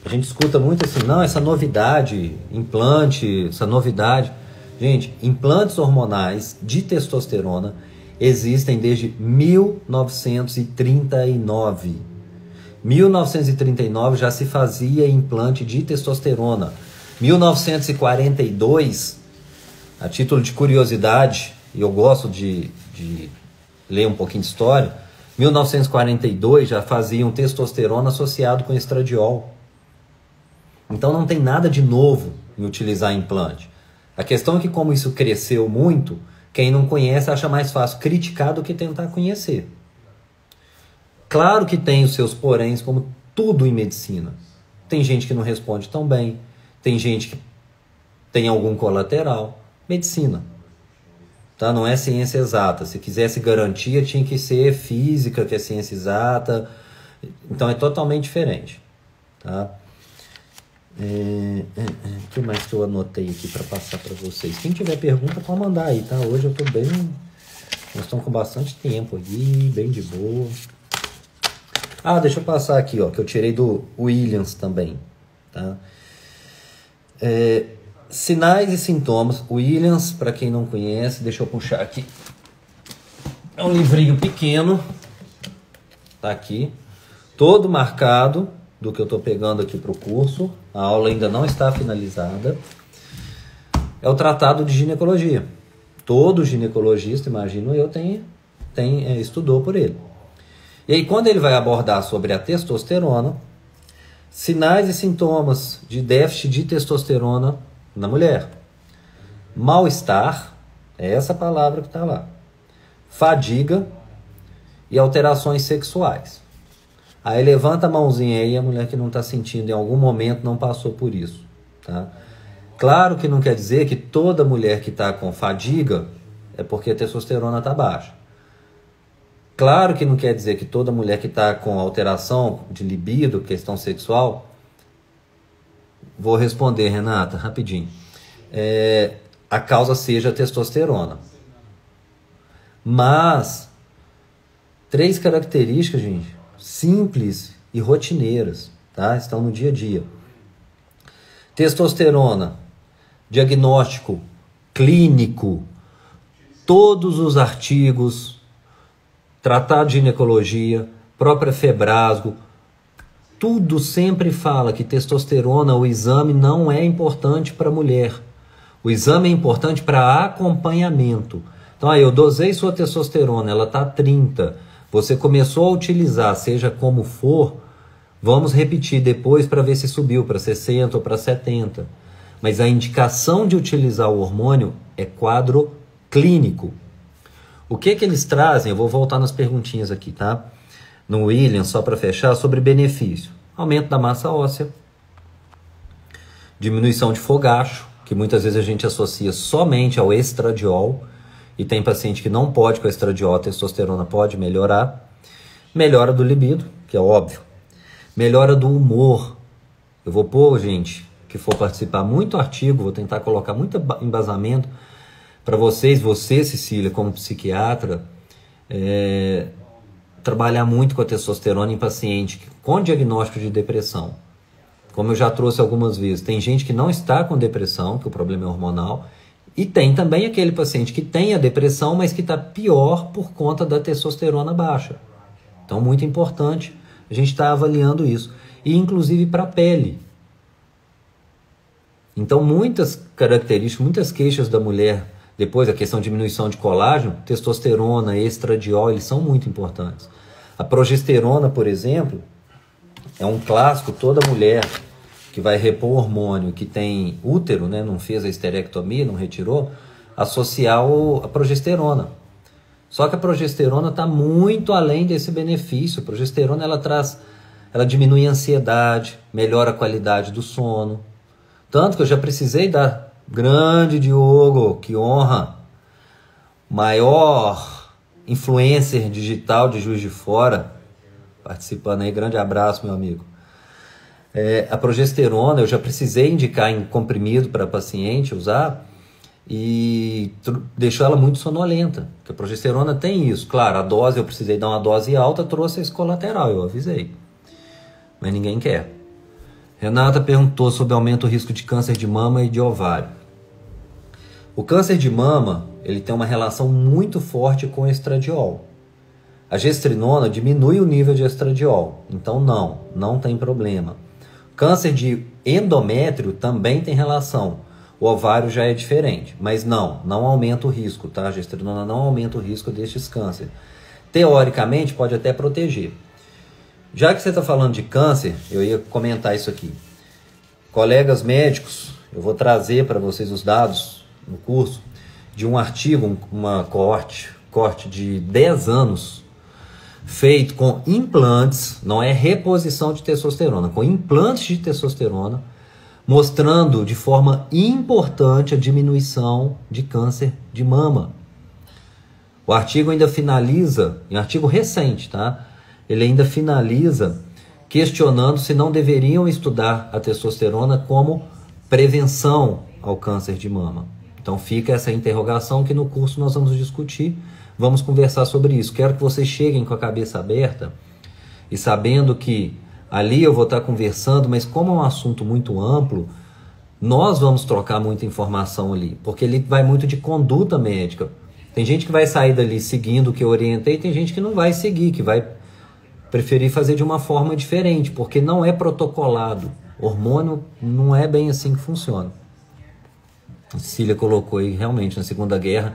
a gente escuta muito assim, não, essa novidade, implante, essa novidade. Gente, implantes hormonais de testosterona existem desde 1939. 1939 já se fazia implante de testosterona. 1942, a título de curiosidade, e eu gosto de ler um pouquinho de história, 1942 já faziam testosterona associado com estradiol. Então não tem nada de novo em utilizar implante. A questão é que como isso cresceu muito, Quem não conhece acha mais fácil criticar do que tentar conhecer. Claro que tem os seus poréns, como tudo em medicina. Tem gente que não responde tão bem, tem gente que tem algum colateral. Medicina, tá? Não é ciência exata. Se quisesse garantia, tinha que ser física, que é ciência exata. Então é totalmente diferente, tá? O que mais que eu anotei aqui para passar para vocês? Quem tiver pergunta pode mandar aí, tá? Hoje eu tô bem... Nós estamos com bastante tempo aí, bem de boa. Ah, deixa eu passar aqui, ó, que eu tirei do Williams também, tá? Sinais e sintomas. Williams, para quem não conhece, deixa eu puxar aqui. É um livrinho pequeno, tá aqui, todo marcado do que eu tô pegando aqui para o curso. A aula ainda não está finalizada. É o Tratado de Ginecologia. Todo ginecologista, imagino eu, estudou por ele. E aí, quando ele vai abordar sobre a testosterona, sinais e sintomas de déficit de testosterona na mulher. Mal-estar, é essa palavra que está lá. Fadiga e alterações sexuais. Aí levanta a mãozinha aí, a mulher que não está sentindo em algum momento não passou por isso, tá? Claro que não quer dizer que toda mulher que está com fadiga é porque a testosterona está baixa. Claro que não quer dizer que toda mulher que está com alteração de libido, questão sexual... Vou responder, Renata, rapidinho. A causa seja a testosterona. Mas, 3 características, gente, simples e rotineiras, tá? Estão no dia a dia. Testosterona, diagnóstico clínico, todos os artigos, Tratado de Ginecologia, própria Febrasgo, tudo sempre fala que testosterona, o exame não é importante para a mulher. O exame é importante para acompanhamento. Então, aí eu dosei sua testosterona, ela está 30, você começou a utilizar, seja como for, vamos repetir depois para ver se subiu para 60 ou para 70. Mas a indicação de utilizar o hormônio é quadro clínico. O que eles trazem? Eu vou voltar nas perguntinhas aqui, tá? No Williams, só para fechar, sobre benefício. Aumento da massa óssea, diminuição de fogacho, que muitas vezes a gente associa somente ao estradiol, e tem paciente que não pode com estradiol, a testosterona pode melhorar. Melhora do libido, que é óbvio. Melhora do humor. Eu vou pôr, gente, que for participar, muito artigo, vou tentar colocar muito embasamento para vocês, você, Cecília, como psiquiatra, trabalhar muito com a testosterona em paciente com diagnóstico de depressão. Como eu já trouxe algumas vezes, tem gente que não está com depressão, que o problema é hormonal, e tem também aquele paciente que tem a depressão, mas que está pior por conta da testosterona baixa. Então, muito importante a gente estar avaliando isso. E, inclusive, para a pele. Então, muitas características, muitas queixas da mulher, depois a questão de diminuição de colágeno, testosterona, estradiol, eles são muito importantes. A progesterona, por exemplo, é um clássico. Toda mulher que vai repor hormônio, que tem útero, né, não fez a esterectomia, não retirou, associar a progesterona. Só que a progesterona está muito além desse benefício. A progesterona ela diminui a ansiedade, melhora a qualidade do sono. Tanto que eu já precisei dar grande Diogo, que honra, maior influencer digital de Juiz de Fora, participando aí, grande abraço, meu amigo. A progesterona eu já precisei indicar em comprimido para paciente usar e deixou ela muito sonolenta, porque a progesterona tem isso. Claro, a dose, eu precisei dar uma dose alta, trouxe esse colateral, eu avisei, mas ninguém quer. Renata perguntou sobre aumento do risco de câncer de mama e de ovário. O câncer de mama, ele tem uma relação muito forte com o estradiol. A gestrinona diminui o nível de estradiol, então não tem problema. Câncer de endométrio também tem relação. O ovário já é diferente, mas não aumenta o risco, tá? A gestrinona não aumenta o risco destes cânceres. Teoricamente, pode até proteger. Já que você está falando de câncer, eu ia comentar isso aqui. Colegas médicos, eu vou trazer para vocês os dados no curso, de um artigo, uma corte de 10 anos, feito com implantes, não é reposição de testosterona, com implantes de testosterona, mostrando de forma importante a diminuição de câncer de mama. O artigo ainda finaliza, um artigo recente, tá? Ele ainda finaliza questionando se não deveriam estudar a testosterona como prevenção ao câncer de mama. Então fica essa interrogação que no curso nós vamos discutir, vamos conversar sobre isso. Quero que vocês cheguem com a cabeça aberta e sabendo que ali eu vou estar conversando, mas como é um assunto muito amplo, nós vamos trocar muita informação ali, porque ele vai muito de conduta médica. Tem gente que vai sair dali seguindo o que eu orientei, tem gente que não vai seguir, que vai preferir fazer de uma forma diferente, porque não é protocolado. Hormônio não é bem assim que funciona. A Cecília colocou aí, realmente, na Segunda Guerra,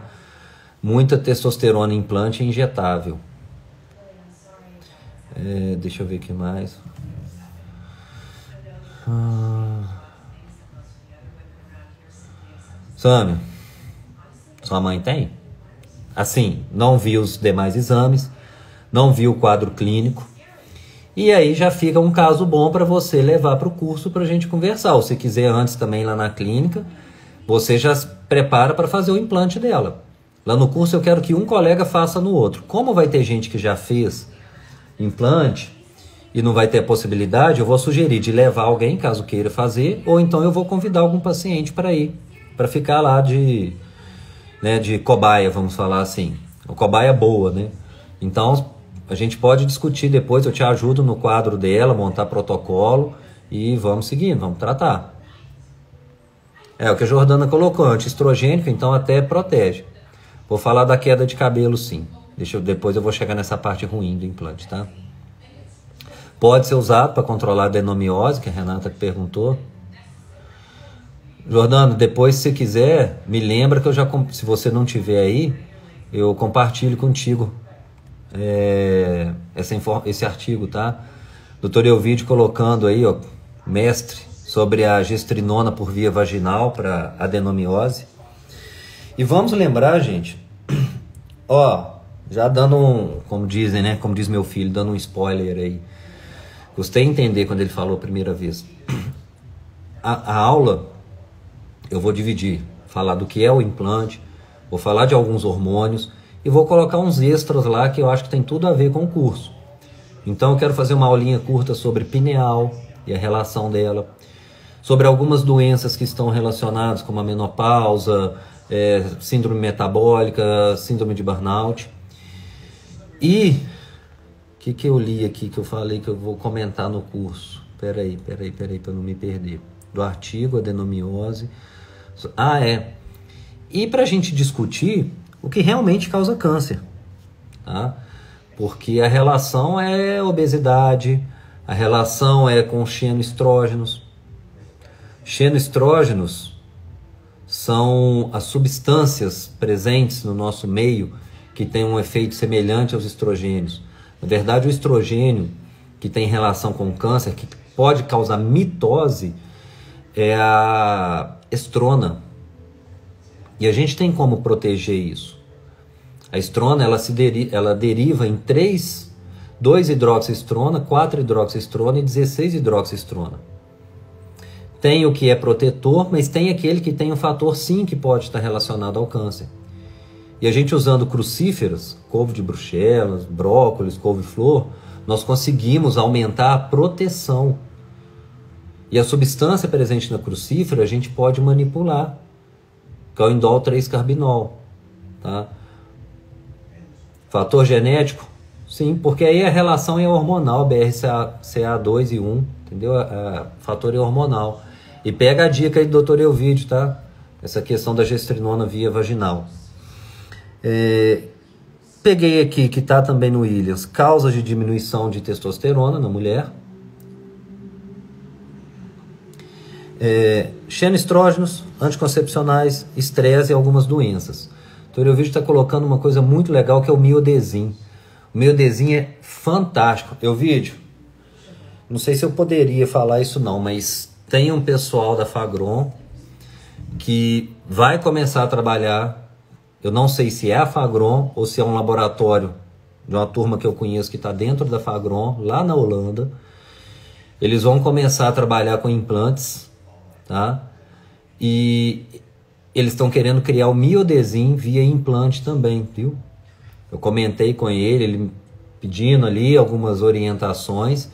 muita testosterona implante injetável. Deixa eu ver o que mais. Sâmia, sua mãe tem? Assim, não viu os demais exames, não viu o quadro clínico, e aí já fica um caso bom para você levar para o curso para a gente conversar. Ou se quiser antes também lá na clínica, você já se prepara para fazer o implante dela. Lá no curso eu quero que um colega faça no outro. Como vai ter gente que já fez implante e não vai ter a possibilidade, eu vou sugerir de levar alguém, caso queira fazer, ou então eu vou convidar algum paciente para ir, para ficar lá de cobaia, vamos falar assim. Uma cobaia boa, né? Então, a gente pode discutir depois, eu te ajudo no quadro dela, montar protocolo e vamos seguindo, vamos tratar. O que a Jordana colocou, antiestrogênico, então até protege. Vou falar da queda de cabelo, sim. Depois eu vou chegar nessa parte ruim do implante, tá? Pode ser usado para controlar a adenomiose, que a Renata perguntou. Jordano, depois, se você quiser, me lembra que eu já, se você não tiver aí, eu compartilho contigo esse artigo, tá? Dr. Elvídio colocando aí, ó, mestre, sobre a gestrinona por via vaginal para adenomiose. E vamos lembrar, gente, ó, já dando como dizem, né, como diz meu filho, dando um spoiler aí. Gostei de entender quando ele falou a primeira vez. A aula eu vou dividir, falar do que é o implante, vou falar de alguns hormônios e vou colocar uns extras lá que eu acho que tem tudo a ver com o curso. Então eu quero fazer uma aulinha curta sobre pineal e a relação dela, sobre algumas doenças que estão relacionadas, como a menopausa, síndrome metabólica, síndrome de burnout. E o que eu li aqui, que eu falei que eu vou comentar no curso? Peraí, para não me perder. Do artigo, adenomiose. E para a gente discutir o que realmente causa câncer, tá? Porque a relação é obesidade, a relação é com xenoestrógenos. Xenoestrógenos são as substâncias presentes no nosso meio que têm um efeito semelhante aos estrogênios. Na verdade, o estrogênio que tem relação com o câncer, que pode causar mitose, é a estrona. E a gente tem como proteger isso. A estrona, ela deriva em 2-hidroxiestrona, 4-hidroxiestrona e 16-hidroxiestrona. Tem o que é protetor, mas tem aquele que tem um fator sim que pode estar relacionado ao câncer. E a gente usando crucíferas, couve de Bruxelas, brócolis, couve-flor, nós conseguimos aumentar a proteção. E a substância presente na crucífera a gente pode manipular, que é o indol 3-carbinol, tá? Fator genético? Sim, porque aí a relação é hormonal, BRCA2 e 1, entendeu? Fator é hormonal. E pega a dica aí do Dr. Elvídio, tá? Essa questão da gestrinona via vaginal. Peguei aqui, que está também no Williams, causas de diminuição de testosterona na mulher. Xenoestrógenos, anticoncepcionais, estresse e algumas doenças. Então, o vídeo está colocando uma coisa muito legal que é o miodesin. O miodesin é fantástico. Vídeo, não sei se eu poderia falar isso não, mas tem um pessoal da Fagron que vai começar a trabalhar Eu não sei se é a Fagron ou se é um laboratório de uma turma que eu conheço que está dentro da Fagron, lá na Holanda. Eles vão começar a trabalhar com implantes, tá? E eles estão querendo criar o Miodesin via implante também, viu? Eu comentei com ele pedindo ali algumas orientações,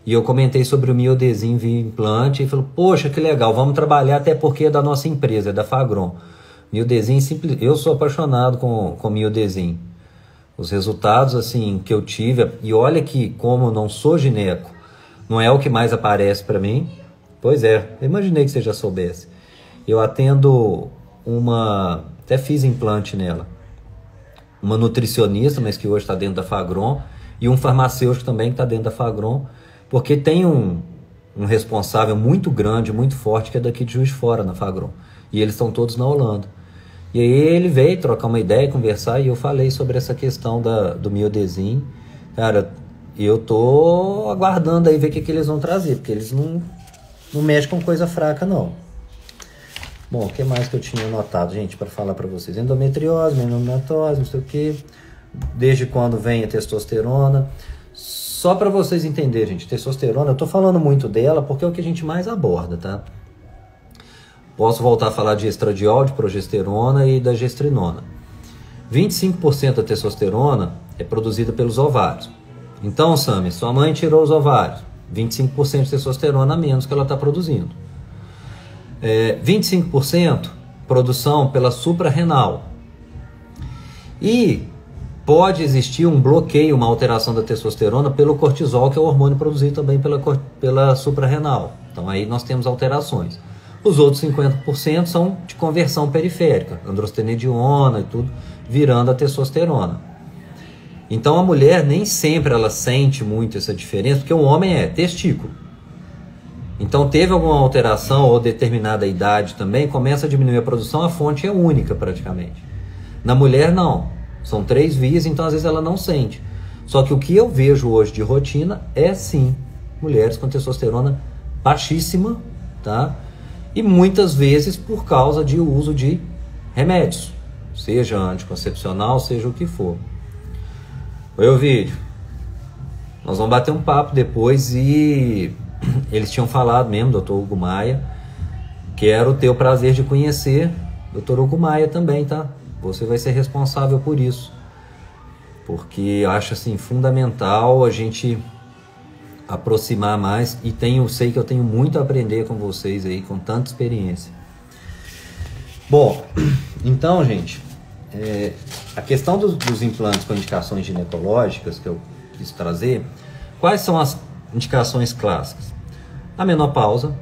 e eu comentei sobre o Miodesin via implante, e falou, poxa, que legal, vamos trabalhar, até porque é da nossa empresa, é da Fagron. Miodesin, eu sou apaixonado com Miodesin. Os resultados assim que eu tive, e olha que como eu não sou gineco, não é o que mais aparece para mim. Pois é, eu imaginei que você já soubesse. Eu atendo até fiz implante nela, uma nutricionista, mas que hoje está dentro da Fagron, e um farmacêutico também que está dentro da Fagron, porque tem um responsável muito grande, muito forte, que é daqui de Juiz de Fora, na Fagron. E eles estão todos na Holanda. E aí ele veio trocar uma ideia, conversar, e eu falei sobre essa questão do Miodesin. Cara, eu tô aguardando aí ver o que eles vão trazer, porque eles não mexem com coisa fraca, não. Bom, o que mais que eu tinha anotado, gente, para falar para vocês? Endometriose, menopause, não sei o que. Desde quando vem a testosterona. Só para vocês entenderem, gente, testosterona, eu tô falando muito dela porque é o que a gente mais aborda, tá? Posso voltar a falar de estradiol, de progesterona e da gestrinona. 25% da testosterona é produzida pelos ovários. Então, Sami, sua mãe tirou os ovários. 25% de testosterona a menos que ela está produzindo. 25% produção pela suprarrenal. E pode existir um bloqueio, uma alteração da testosterona pelo cortisol, que é o hormônio produzido também pela suprarrenal. Então aí nós temos alterações. Os outros 50% são de conversão periférica, androstenediona e tudo, virando a testosterona. Então a mulher nem sempre ela sente muito essa diferença, porque o homem é testículo. Então teve alguma alteração ou determinada idade também, começa a diminuir a produção, a fonte é única praticamente. Na mulher não, são 3 vias, então às vezes ela não sente. Só que o que eu vejo hoje de rotina é sim, mulheres com testosterona baixíssima, tá? E muitas vezes por causa de uso de remédios, seja anticoncepcional, seja o que for. Oi, Ovídio, nós vamos bater um papo depois e eles tinham falado mesmo, Dr. Hugo Maia, quero ter o prazer de conhecer Dr. Hugo Maia também, tá? Você vai ser responsável por isso, porque eu acho assim fundamental a gente aproximar mais, e sei que eu tenho muito a aprender com vocês aí, com tanta experiência. Bom, então, gente, a questão dos implantes com indicações ginecológicas que eu quis trazer, quais são as indicações clássicas? A menopausa,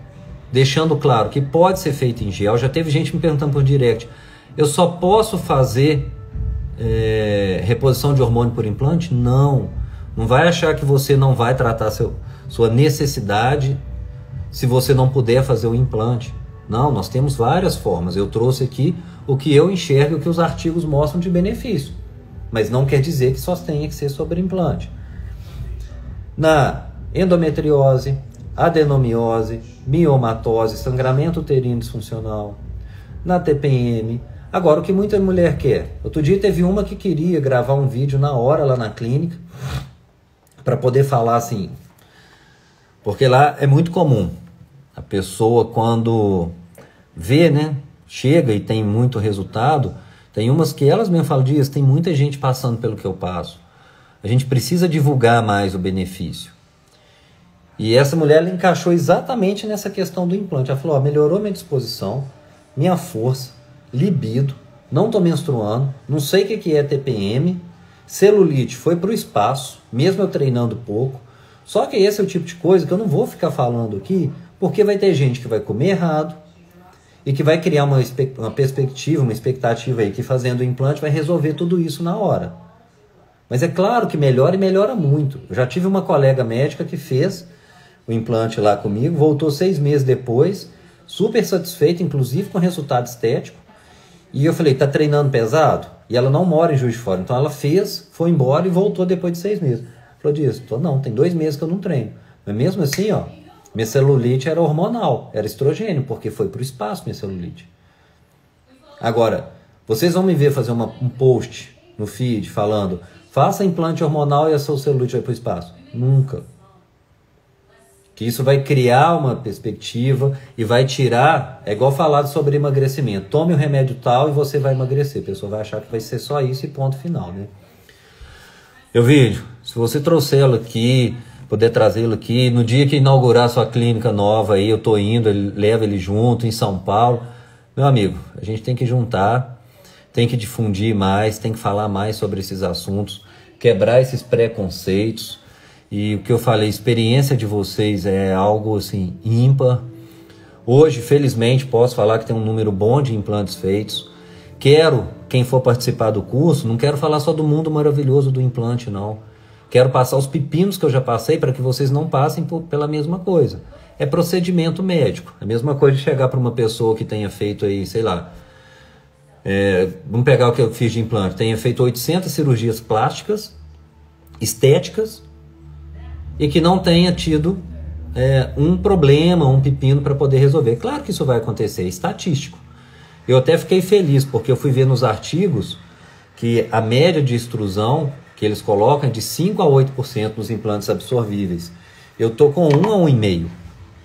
deixando claro que pode ser feito em gel. Já teve gente me perguntando por direct, eu só posso fazer reposição de hormônio por implante? Não vai achar que você não vai tratar sua necessidade se você não puder fazer o implante. Não, nós temos várias formas. Eu trouxe aqui o que eu enxergo, o que os artigos mostram de benefício, mas não quer dizer que só tenha que ser sobre implante. Na endometriose, adenomiose, miomatose, sangramento uterino disfuncional, na TPM. Agora, o que muita mulher quer? Outro dia teve uma que queria gravar um vídeo na hora lá na clínica para poder falar assim, porque lá é muito comum a pessoa quando vê, né, chega e tem muito resultado, tem umas que elas mesmo falam, Dias, tem muita gente passando pelo que eu passo, a gente precisa divulgar mais o benefício. E essa mulher ela encaixou exatamente nessa questão do implante. Ela falou, melhorou minha disposição, minha força, libido, não estou menstruando, não sei o que é TPM, celulite foi para o espaço, mesmo eu treinando pouco. Só que esse é o tipo de coisa que eu não vou ficar falando aqui, porque vai ter gente que vai comer errado e que vai criar uma perspectiva, uma expectativa aí que fazendo o implante vai resolver tudo isso na hora. Mas é claro que melhora e melhora muito. Eu já tive uma colega médica que fez o implante lá comigo, voltou 6 meses depois, super satisfeita, inclusive com resultado estético. E eu falei, tá treinando pesado? E ela não mora em Juiz de Fora, então ela fez, foi embora e voltou depois de 6 meses. Falou, Dias, não, tem 2 meses que eu não treino. Mas mesmo assim, ó, minha celulite era hormonal, era estrogênio, porque foi pro espaço minha celulite. Agora, Vocês vão me ver fazer um post no feed falando, faça implante hormonal e a sua celulite vai para o espaço. Nunca. Que isso vai criar uma perspectiva e vai tirar, é igual falado sobre emagrecimento. Tome o remédio tal e você vai emagrecer. A pessoa vai achar que vai ser só isso e ponto final, né? Meu vídeo, se você trouxê-lo aqui, poder trazê-lo aqui, no dia que inaugurar sua clínica nova aí, eu tô indo, leva ele junto em São Paulo. Meu amigo, a gente tem que juntar, tem que difundir mais, tem que falar mais sobre esses assuntos, quebrar esses preconceitos. E o que eu falei, a experiência de vocês é algo assim ímpar. Hoje, felizmente, posso falar que tem um número bom de implantes feitos. Quero, quem for participar do curso, não quero falar só do mundo maravilhoso do implante, não. Quero passar os pepinos que eu já passei para que vocês não passem pela mesma coisa. É procedimento médico. A mesma coisa de chegar para uma pessoa que tenha feito aí, sei lá, vamos pegar o que eu fiz de implante, tenha feito 800 cirurgias plásticas, estéticas, e que não tenha tido um problema, um pepino para poder resolver. Claro que isso vai acontecer, é estatístico. Eu até fiquei feliz, porque eu fui ver nos artigos que a média de extrusão que eles colocam é de 5 a 8% nos implantes absorvíveis. Eu tô com 1 a 1,5,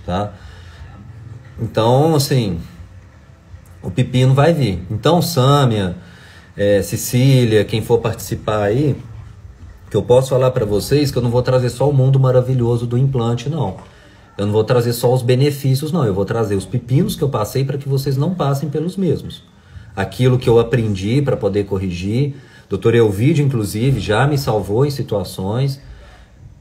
tá? Então, assim, o pepino vai vir. Então, Sâmia, Cecília, quem for participar aí, que eu posso falar para vocês que eu não vou trazer só o mundo maravilhoso do implante, não. Eu não vou trazer só os benefícios, não. Eu vou trazer os pepinos que eu passei para que vocês não passem pelos mesmos. Aquilo que eu aprendi para poder corrigir. Dr. Elvídio, inclusive, já me salvou em situações,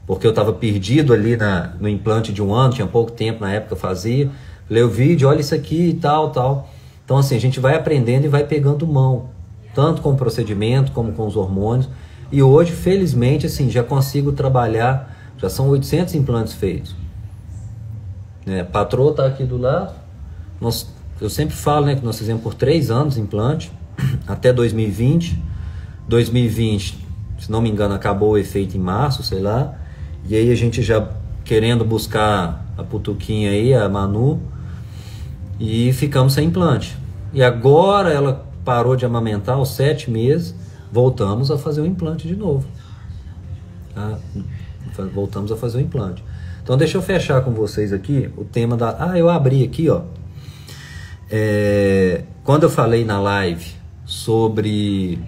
porque eu estava perdido ali no implante de 1 ano, tinha pouco tempo na época eu fazia. Leu o vídeo, olha isso aqui e tal, tal. Então, assim, a gente vai aprendendo e vai pegando mão, tanto com o procedimento como com os hormônios. E hoje, felizmente, assim, já consigo trabalhar, já são 800 implantes feitos. A patroa está aqui do lado. Eu sempre falo, né, que nós fizemos por 3 anos implante, até 2020. 2020, se não me engano, acabou o efeito em março, sei lá. E aí a gente já querendo buscar a putuquinha aí, a Manu, e ficamos sem implante. E agora ela parou de amamentar aos 7 meses, voltamos a fazer o implante de novo. Tá? Voltamos a fazer o implante. Então deixa eu fechar com vocês aqui o tema da... eu abri aqui, ó. Quando eu falei na live sobre...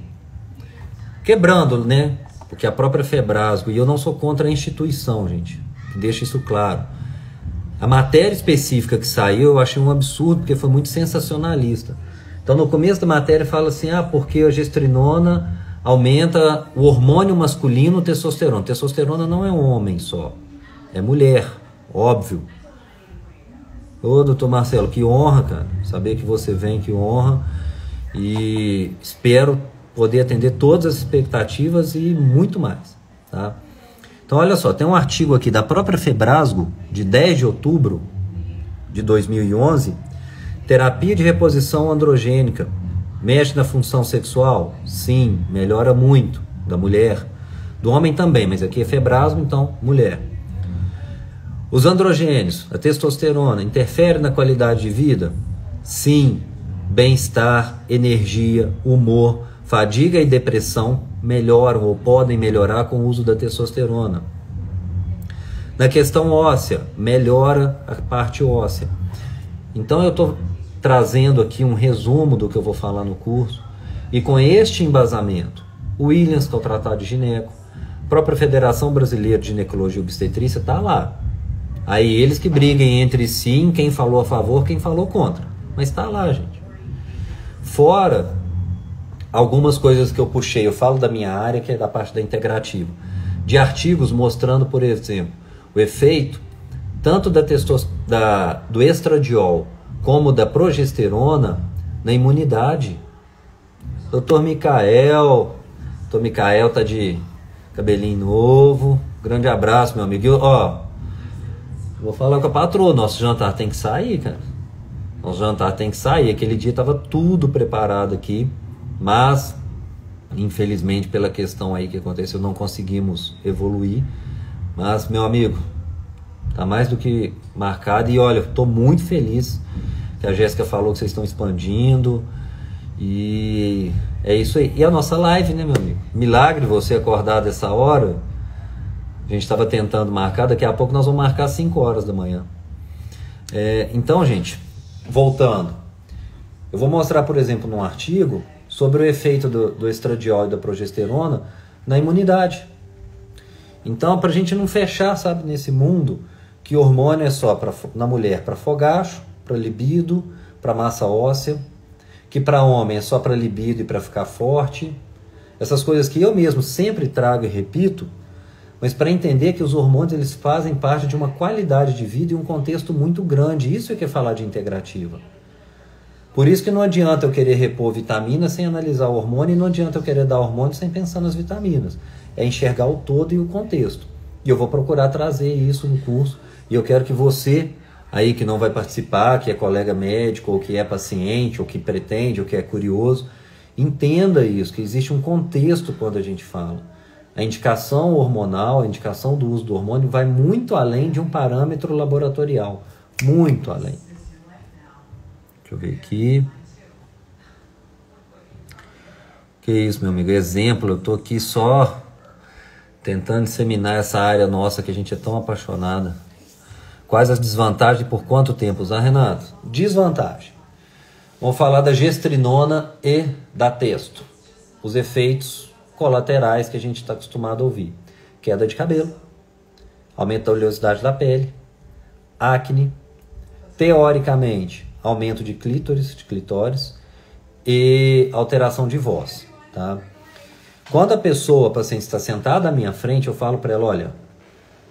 Quebrando, né? Porque a própria Febrasgo, e eu não sou contra a instituição, gente. Deixa isso claro. A matéria específica que saiu eu achei um absurdo, porque foi muito sensacionalista. Então no começo da matéria fala assim, porque a gestrinona aumenta o hormônio masculino, o testosterona. Testosterona não é um homem só. É mulher, óbvio. Ô, doutor Marcelo, que honra, cara. Saber que você vem, que honra. E espero poder atender todas as expectativas e muito mais, tá? Então, olha só, tem um artigo aqui da própria Febrasgo, de 10 de outubro de 2011, terapia de reposição androgênica. Mexe na função sexual? Sim, melhora muito. Da mulher. Do homem também, mas aqui é Febrasgo, então, mulher. Os androgênios, a testosterona, interfere na qualidade de vida? Sim. Bem-estar, energia, humor, fadiga e depressão melhoram ou podem melhorar com o uso da testosterona. Na questão óssea, melhora a parte óssea. Então eu estou trazendo aqui um resumo do que eu vou falar no curso, e com este embasamento, o Williams, que é o Tratado de Gineco, a própria Federação Brasileira de Ginecologia e Obstetrícia está lá. Aí eles que briguem entre si em quem falou a favor, quem falou contra. Mas está lá, gente. Fora algumas coisas que eu puxei, eu falo da minha área, que é da parte da integrativa, de artigos mostrando, por exemplo, o efeito tanto do estradiol como da progesterona na imunidade. Doutor Micael tá de cabelinho novo, grande abraço, meu amigo. Vou falar com a patroa, nosso jantar tem que sair, cara. Nosso jantar tem que sair. Aquele dia estava tudo preparado aqui, mas infelizmente pela questão aí que aconteceu não conseguimos evoluir. Mas, meu amigo, tá mais do que marcado. E olha, estou muito feliz que a Jéssica falou que vocês estão expandindo. E é isso aí. E a nossa live, né, meu amigo? Milagre você acordar dessa hora. A gente estava tentando marcar, daqui a pouco nós vamos marcar 5 horas da manhã. Então, gente, voltando. Eu vou mostrar, por exemplo, num artigo sobre o efeito do estradiol e da progesterona na imunidade. Então, para a gente não fechar, sabe, nesse mundo que hormônio é só na mulher para fogacho, para libido, para massa óssea, que para homem é só para libido e para ficar forte. Essas coisas que eu mesmo sempre trago e repito, mas para entender que os hormônios eles fazem parte de uma qualidade de vida e um contexto muito grande. Isso é que é falar de integrativa. Por isso que não adianta eu querer repor vitamina sem analisar o hormônio e não adianta eu querer dar hormônio sem pensar nas vitaminas. É enxergar o todo e o contexto. E eu vou procurar trazer isso no curso. E eu quero que você, aí que não vai participar, que é colega médico, ou que é paciente, ou que pretende, ou que é curioso, entenda isso, que existe um contexto quando a gente fala. A indicação hormonal, a indicação do uso do hormônio vai muito além de um parâmetro laboratorial. Muito além. Deixa eu ver aqui. Que isso, meu amigo? Exemplo, eu tô aqui só tentando disseminar essa área nossa que a gente é tão apaixonada. Quais as desvantagens e por quanto tempo usar, Renato? Desvantagem. Vamos falar da gestrinona e da testo. Os efeitos colaterais que a gente está acostumado a ouvir. Queda de cabelo, aumento da oleosidade da pele, acne, teoricamente, aumento de clitóris e alteração de voz. Tá? Quando a paciente está sentada à minha frente, eu falo para ela, olha,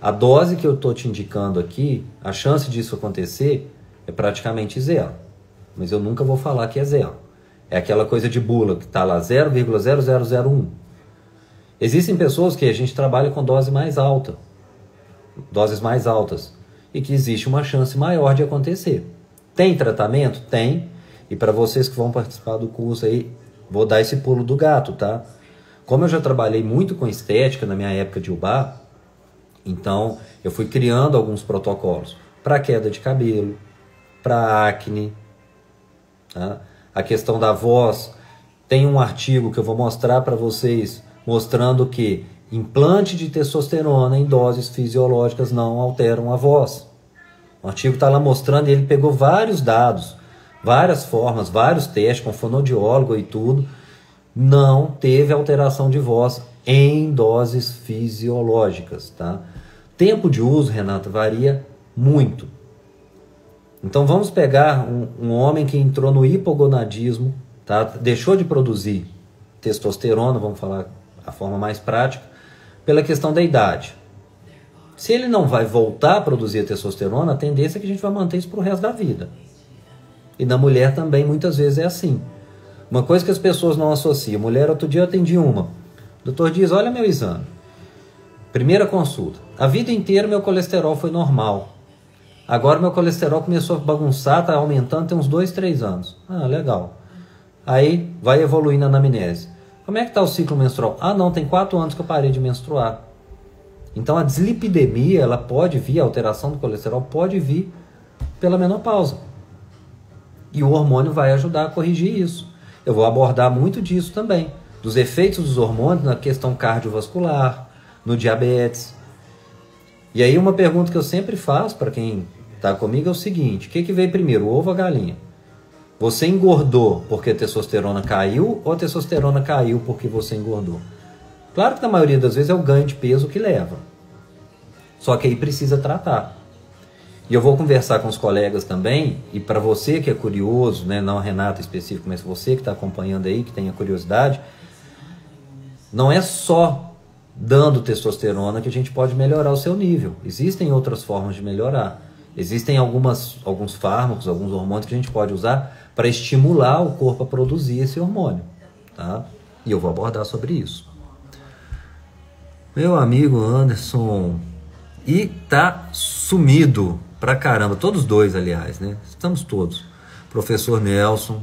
a dose que eu estou te indicando aqui, a chance disso acontecer é praticamente zero. Mas eu nunca vou falar que é zero. É aquela coisa de bula que está lá 0,0001. Existem pessoas que a gente trabalha com doses mais altas, e que existe uma chance maior de acontecer. Tem tratamento? Tem. E para vocês que vão participar do curso aí, vou dar esse pulo do gato, tá? Como eu já trabalhei muito com estética na minha época de UBA, então eu fui criando alguns protocolos para queda de cabelo, para acne, tá? A questão da voz, tem um artigo que eu vou mostrar para vocês, mostrando que implante de testosterona em doses fisiológicas não alteram a voz. O artigo está lá mostrando e ele pegou vários dados, várias formas, vários testes com fonoaudiólogo e tudo. Não teve alteração de voz em doses fisiológicas. Tá? Tempo de uso, Renato, varia muito. Então vamos pegar um homem que entrou no hipogonadismo, tá? Deixou de produzir testosterona, vamos falar a forma mais prática, pela questão da idade. Se ele não vai voltar a produzir a testosterona, a tendência é que a gente vai manter isso para o resto da vida. E na mulher também muitas vezes é assim. Uma coisa que as pessoas não associam. Mulher, outro dia eu atendi uma. O doutor diz, olha meu exame. Primeira consulta. A vida inteira meu colesterol foi normal. Agora meu colesterol começou a bagunçar, está aumentando, tem uns 2, 3 anos. Ah, legal. Aí vai evoluindo a anamnese. Como é que está o ciclo menstrual? Ah, não, tem 4 anos que eu parei de menstruar. Então a dislipidemia, ela pode vir, a alteração do colesterol pode vir pela menopausa. E o hormônio vai ajudar a corrigir isso. Eu vou abordar muito disso também, dos efeitos dos hormônios na questão cardiovascular, no diabetes. E aí uma pergunta que eu sempre faço para quem está comigo é o seguinte, o que veio primeiro, o ovo ou a galinha? Você engordou porque a testosterona caiu ou a testosterona caiu porque você engordou? Claro que na maioria das vezes é o ganho de peso que leva. Só que aí precisa tratar. E eu vou conversar com os colegas também, e para você que é curioso, né, não a Renata específico, mas você que está acompanhando aí, que tem a curiosidade, não é só dando testosterona que a gente pode melhorar o seu nível. Existem outras formas de melhorar. Existem alguns fármacos, alguns hormônios que a gente pode usar para estimular o corpo a produzir esse hormônio. Tá? E eu vou abordar sobre isso. Meu amigo Anderson, e tá sumido pra caramba, todos dois, aliás, né? Estamos todos. Professor Nelson.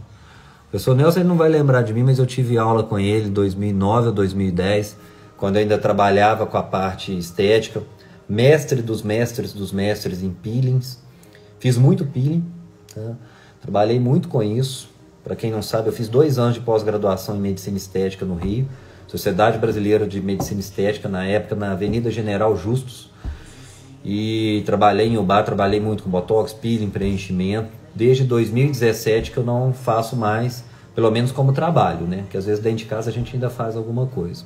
Professor Nelson, ele não vai lembrar de mim, mas eu tive aula com ele em 2009 ou 2010, quando eu ainda trabalhava com a parte estética. Mestre dos mestres em peelings. Fiz muito peeling, tá? Trabalhei muito com isso. Para quem não sabe, eu fiz 2 anos de pós-graduação em Medicina Estética no Rio, Sociedade Brasileira de Medicina Estética, na época, na Avenida General Justus. E trabalhei em UBA, trabalhei muito com botox, peeling, preenchimento. Desde 2017 que eu não faço mais, pelo menos como trabalho, né? Porque às vezes dentro de casa a gente ainda faz alguma coisa.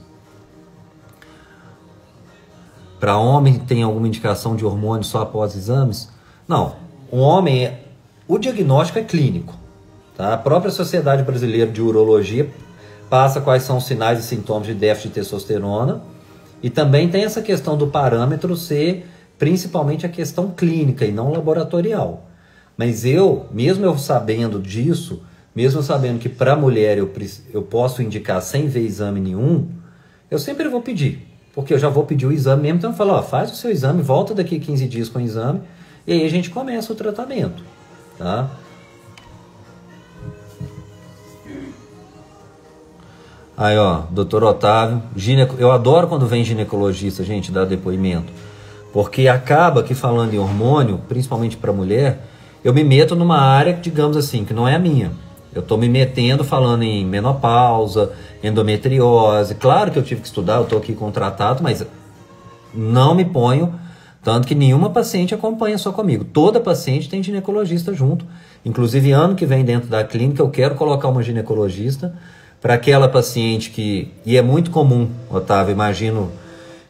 Para homem, tem alguma indicação de hormônio só após exames? Não. O homem, o diagnóstico é clínico. Tá? A própria Sociedade Brasileira de Urologia passa quais são os sinais e sintomas de déficit de testosterona. E também tem essa questão do parâmetro ser principalmente a questão clínica e não laboratorial. Mas mesmo eu sabendo disso, mesmo sabendo que para mulher eu posso indicar sem ver exame nenhum, eu sempre vou pedir. Porque eu já vou pedir o exame mesmo, então eu falo, ó, faz o seu exame, volta daqui 15 dias com o exame, e aí a gente começa o tratamento, tá? Aí, ó, doutor Otávio, eu adoro quando vem ginecologista, gente, dar depoimento, porque acaba que falando em hormônio, principalmente para mulher, eu me meto numa área, digamos assim, que não é a minha. Eu estou me metendo falando em menopausa, endometriose. Claro que eu tive que estudar, eu estou aqui contratado, mas não me ponho, tanto que nenhuma paciente acompanha só comigo. Toda paciente tem ginecologista junto. Inclusive, ano que vem dentro da clínica, eu quero colocar uma ginecologista para aquela paciente que... E é muito comum, Otávio, imagino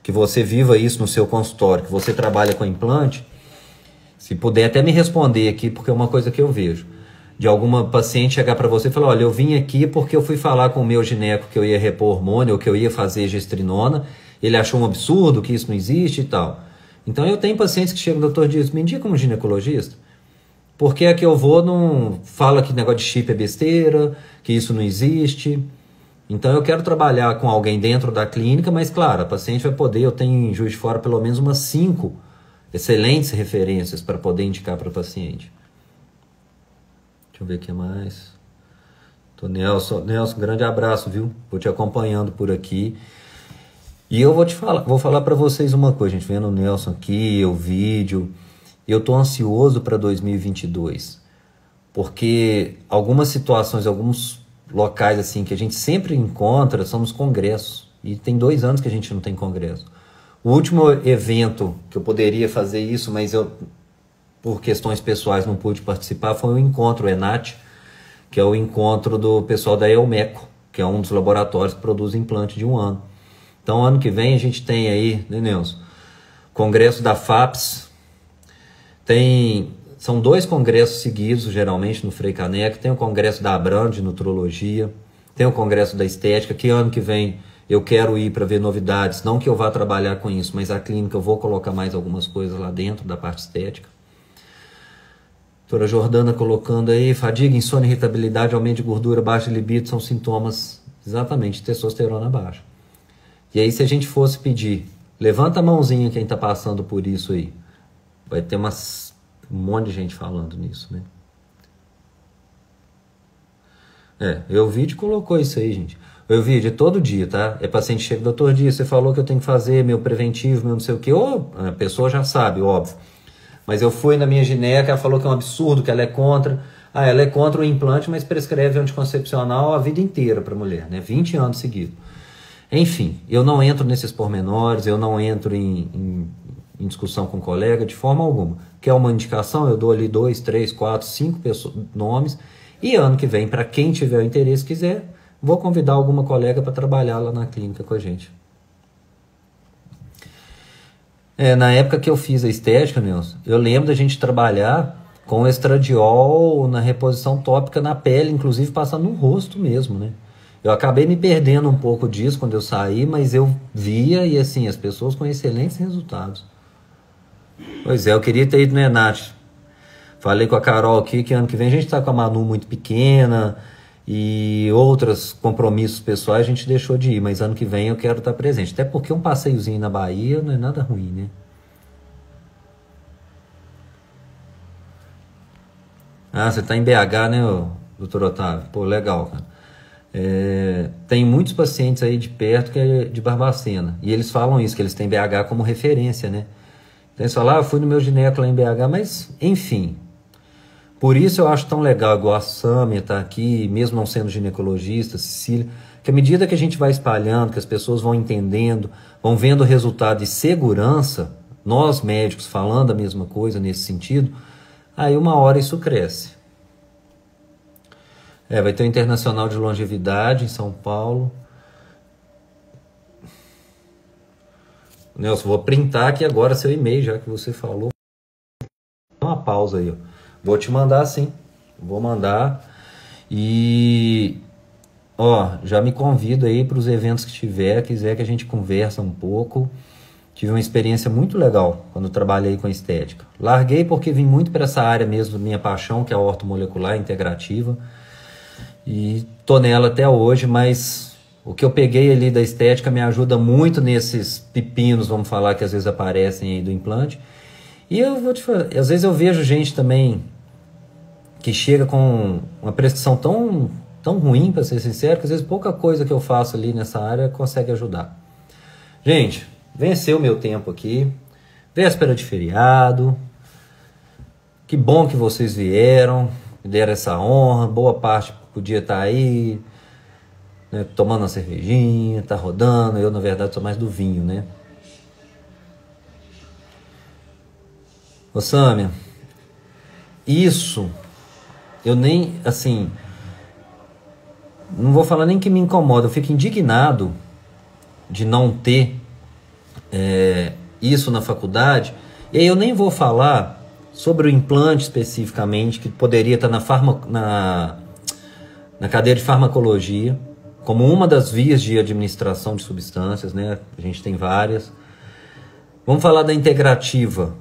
que você viva isso no seu consultório, que você trabalha com implante. Se puder até me responder aqui, porque é uma coisa que eu vejo. De alguma paciente chegar para você e falar, olha, eu vim aqui porque eu fui falar com o meu gineco que eu ia repor hormônio ou que eu ia fazer gestrinona, ele achou um absurdo, que isso não existe e tal. Então eu tenho pacientes que chegam, doutor Dias, me indica um ginecologista, porque a que eu vou não fala que negócio de chip é besteira, que isso não existe. Então eu quero trabalhar com alguém dentro da clínica, mas claro, a paciente vai poder, eu tenho em Juiz de Fora pelo menos umas 5 excelentes referências para poder indicar para o paciente. Deixa eu ver o que mais. Nelson, grande abraço, viu? Vou te acompanhando por aqui. E eu vou falar para vocês uma coisa, gente, vendo o Nelson aqui, o vídeo. Eu tô ansioso para 2022, porque algumas situações, alguns locais assim que a gente sempre encontra são nos congressos. E tem 2 anos que a gente não tem congresso. O último evento que eu poderia fazer isso, mas eu, por questões pessoais, não pude participar, foi o encontro ENAT, que é o encontro do pessoal da Elmeco, que é um dos laboratórios que produz implante de 1 ano. Então, ano que vem a gente tem aí, né, Nelson? Congresso da FAPS, são 2 congressos seguidos, geralmente, no Frei Caneca. Tem o congresso da Abram, de Nutrologia, tem o congresso da Estética, que ano que vem eu quero ir para ver novidades, não que eu vá trabalhar com isso, mas a clínica eu vou colocar mais algumas coisas lá dentro da parte estética. Doutora Jordana colocando aí, fadiga, insônia, irritabilidade, aumento de gordura, baixa libido, são sintomas, exatamente, de testosterona baixa. E aí se a gente fosse pedir, levanta a mãozinha quem está passando por isso aí. Vai ter um monte de gente falando nisso, né? O vídeo colocou isso aí, gente. O vídeo é todo dia, tá? É paciente chega, doutor Dias, você falou que eu tenho que fazer meu preventivo, meu não sei o quê. A pessoa já sabe, óbvio. Mas eu fui na minha gineca, ela falou que é um absurdo, que ela é contra. Ela é contra o implante, mas prescreve anticoncepcional a vida inteira para a mulher, né? 20 anos seguidos. Enfim, eu não entro nesses pormenores, eu não entro em discussão com colega de forma alguma. Quer uma indicação? Eu dou ali 2, 3, 4, 5 nomes. E ano que vem, para quem tiver o interesse, quiser, vou convidar alguma colega para trabalhar lá na clínica com a gente. Na época que eu fiz a estética, Nelson, eu lembro da gente trabalhar com estradiol na reposição tópica na pele, inclusive passando no rosto mesmo, né? Eu acabei me perdendo um pouco disso quando eu saí, mas eu via e assim, as pessoas com excelentes resultados. Pois é, eu queria ter ido no Enat. Falei com a Carol aqui que ano que vem a gente está com a Manu muito pequena e outros compromissos pessoais a gente deixou de ir, mas ano que vem eu quero estar presente. Até porque um passeiozinho na Bahia não é nada ruim, né? Você está em BH, né, doutor Otávio? Pô, legal, cara. Tem muitos pacientes aí de perto que é de Barbacena, e eles falam isso, que eles têm BH como referência, né? Então eles falam, eu fui no meu gineco lá em BH, mas enfim, Por isso eu acho tão legal, igual a Sâmia tá aqui, mesmo não sendo ginecologista, Cecília, que à medida que a gente vai espalhando, que as pessoas vão entendendo, vão vendo o resultado de segurança, nós médicos falando a mesma coisa nesse sentido, aí uma hora isso cresce. Vai ter o Internacional de Longevidade em São Paulo. Nelson, vou printar aqui agora seu e-mail, já que você falou. Dá uma pausa aí, ó. Vou te mandar sim. Vou mandar. E já me convido aí para os eventos que tiver, quiser que a gente conversa um pouco. Tive uma experiência muito legal quando trabalhei com estética. Larguei porque vim muito para essa área mesmo, minha paixão, que é a ortomolecular integrativa. E tô nela até hoje, mas o que eu peguei ali da estética me ajuda muito nesses pepinos, vamos falar, que às vezes aparecem aí do implante. E eu vou te falar, às vezes eu vejo gente também que chega com uma prescrição tão ruim, para ser sincero, que às vezes pouca coisa que eu faço ali nessa área consegue ajudar. Gente, venceu o meu tempo aqui, véspera de feriado, que bom que vocês vieram, me deram essa honra, boa parte podia estar aí, né, tomando uma cervejinha, tá rodando. Eu, na verdade, sou mais do vinho, né? Ô, Sâmia, isso, eu nem, assim, não vou falar nem que me incomoda, eu fico indignado de não ter isso na faculdade. E aí eu nem vou falar sobre o implante especificamente, que poderia estar na cadeira de farmacologia, como uma das vias de administração de substâncias, né? A gente tem várias. Vamos falar da integrativa.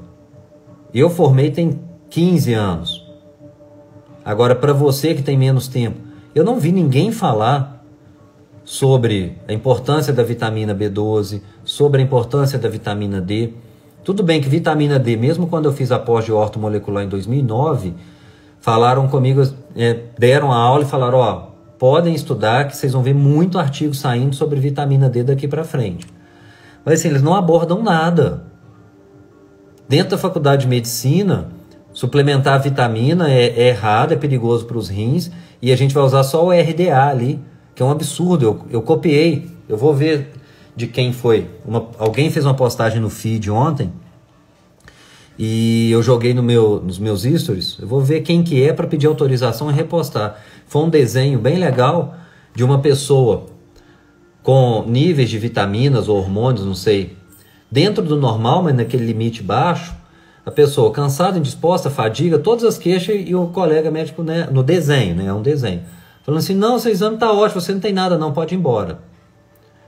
Eu formei tem 15 anos. Agora, para você que tem menos tempo, eu não vi ninguém falar sobre a importância da vitamina B12, sobre a importância da vitamina D. Tudo bem que vitamina D, mesmo quando eu fiz a pós de ortomolecular em 2009, falaram comigo, deram a aula e falaram, podem estudar que vocês vão ver muito artigo saindo sobre vitamina D daqui para frente. Mas assim, eles não abordam nada. Dentro da faculdade de medicina, suplementar a vitamina é errado, é perigoso para os rins, e a gente vai usar só o RDA ali, que é um absurdo. Eu copiei, eu vou ver de quem foi. Alguém fez uma postagem no feed ontem, e eu joguei nos meus stories. Eu vou ver quem que é para pedir autorização e repostar. Foi um desenho bem legal de uma pessoa com níveis de vitaminas ou hormônios, não sei, dentro do normal, mas naquele limite baixo. A pessoa cansada, indisposta, fadiga, todas as queixas, e o colega médico, né, no desenho, né, é um desenho, falando assim, não, seu exame está ótimo, você não tem nada não, pode ir embora.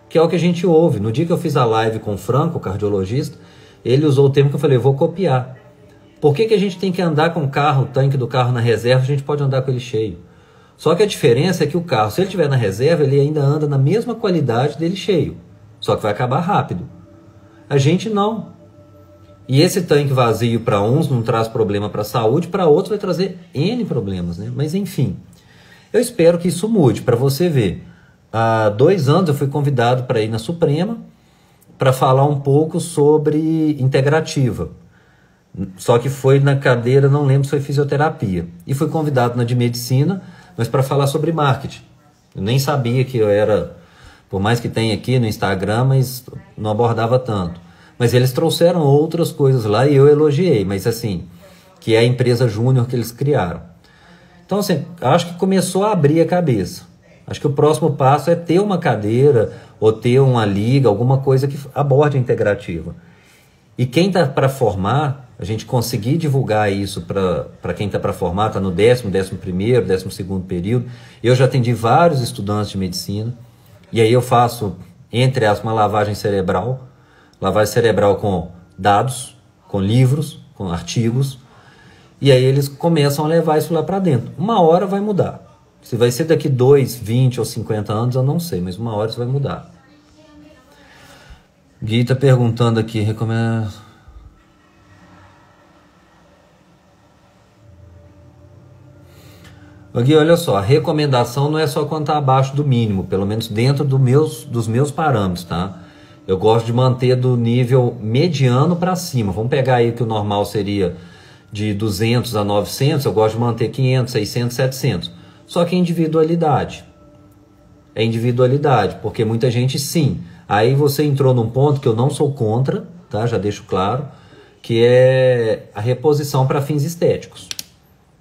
Que é o que a gente ouve. No dia que eu fiz a live com o Franco, o cardiologista, ele usou o termo que eu falei, eu vou copiar. Por que a gente tem que andar com o tanque do carro na reserva, a gente pode andar com ele cheio? Só que a diferença é que o carro, se ele estiver na reserva, ele ainda anda na mesma qualidade dele cheio. Só que vai acabar rápido. A gente não. E esse tanque vazio para uns não traz problema para a saúde, para outros vai trazer N problemas, né? Mas enfim, eu espero que isso mude, para você ver. Há 2 anos eu fui convidado para ir na Suprema para falar um pouco sobre integrativa. Só que foi na cadeira, não lembro se foi fisioterapia. E fui convidado na de medicina, mas para falar sobre marketing. Eu nem sabia que eu era, por mais que tenha aqui no Instagram, mas não abordava tanto. Mas eles trouxeram outras coisas lá e eu elogiei, mas assim, que é a empresa júnior que eles criaram. Então, assim, acho que começou a abrir a cabeça. Acho que o próximo passo é ter uma cadeira ou ter uma liga, alguma coisa que aborde a integrativa. E quem está para formar, a gente conseguir divulgar isso para quem está para formar, está no 10º, 11º, 12º período. Eu já atendi vários estudantes de medicina, e aí eu faço, entre aspas, uma lavagem cerebral com dados, com livros, com artigos, e aí eles começam a levar isso lá para dentro. Uma hora vai mudar. Se vai ser daqui 2, 20 ou 50 anos, eu não sei, mas uma hora isso vai mudar. Gui está perguntando aqui, recomenda... Gui, olha só, a recomendação não é só quando está abaixo do mínimo, pelo menos dentro dos meus parâmetros, tá? Eu gosto de manter do nível mediano para cima. Vamos pegar aí que o normal seria de 200 a 900, eu gosto de manter 500, 600, 700. Só que individualidade. É individualidade, porque muita gente sim. Aí você entrou num ponto que eu não sou contra, tá? Já deixo claro, que é a reposição para fins estéticos.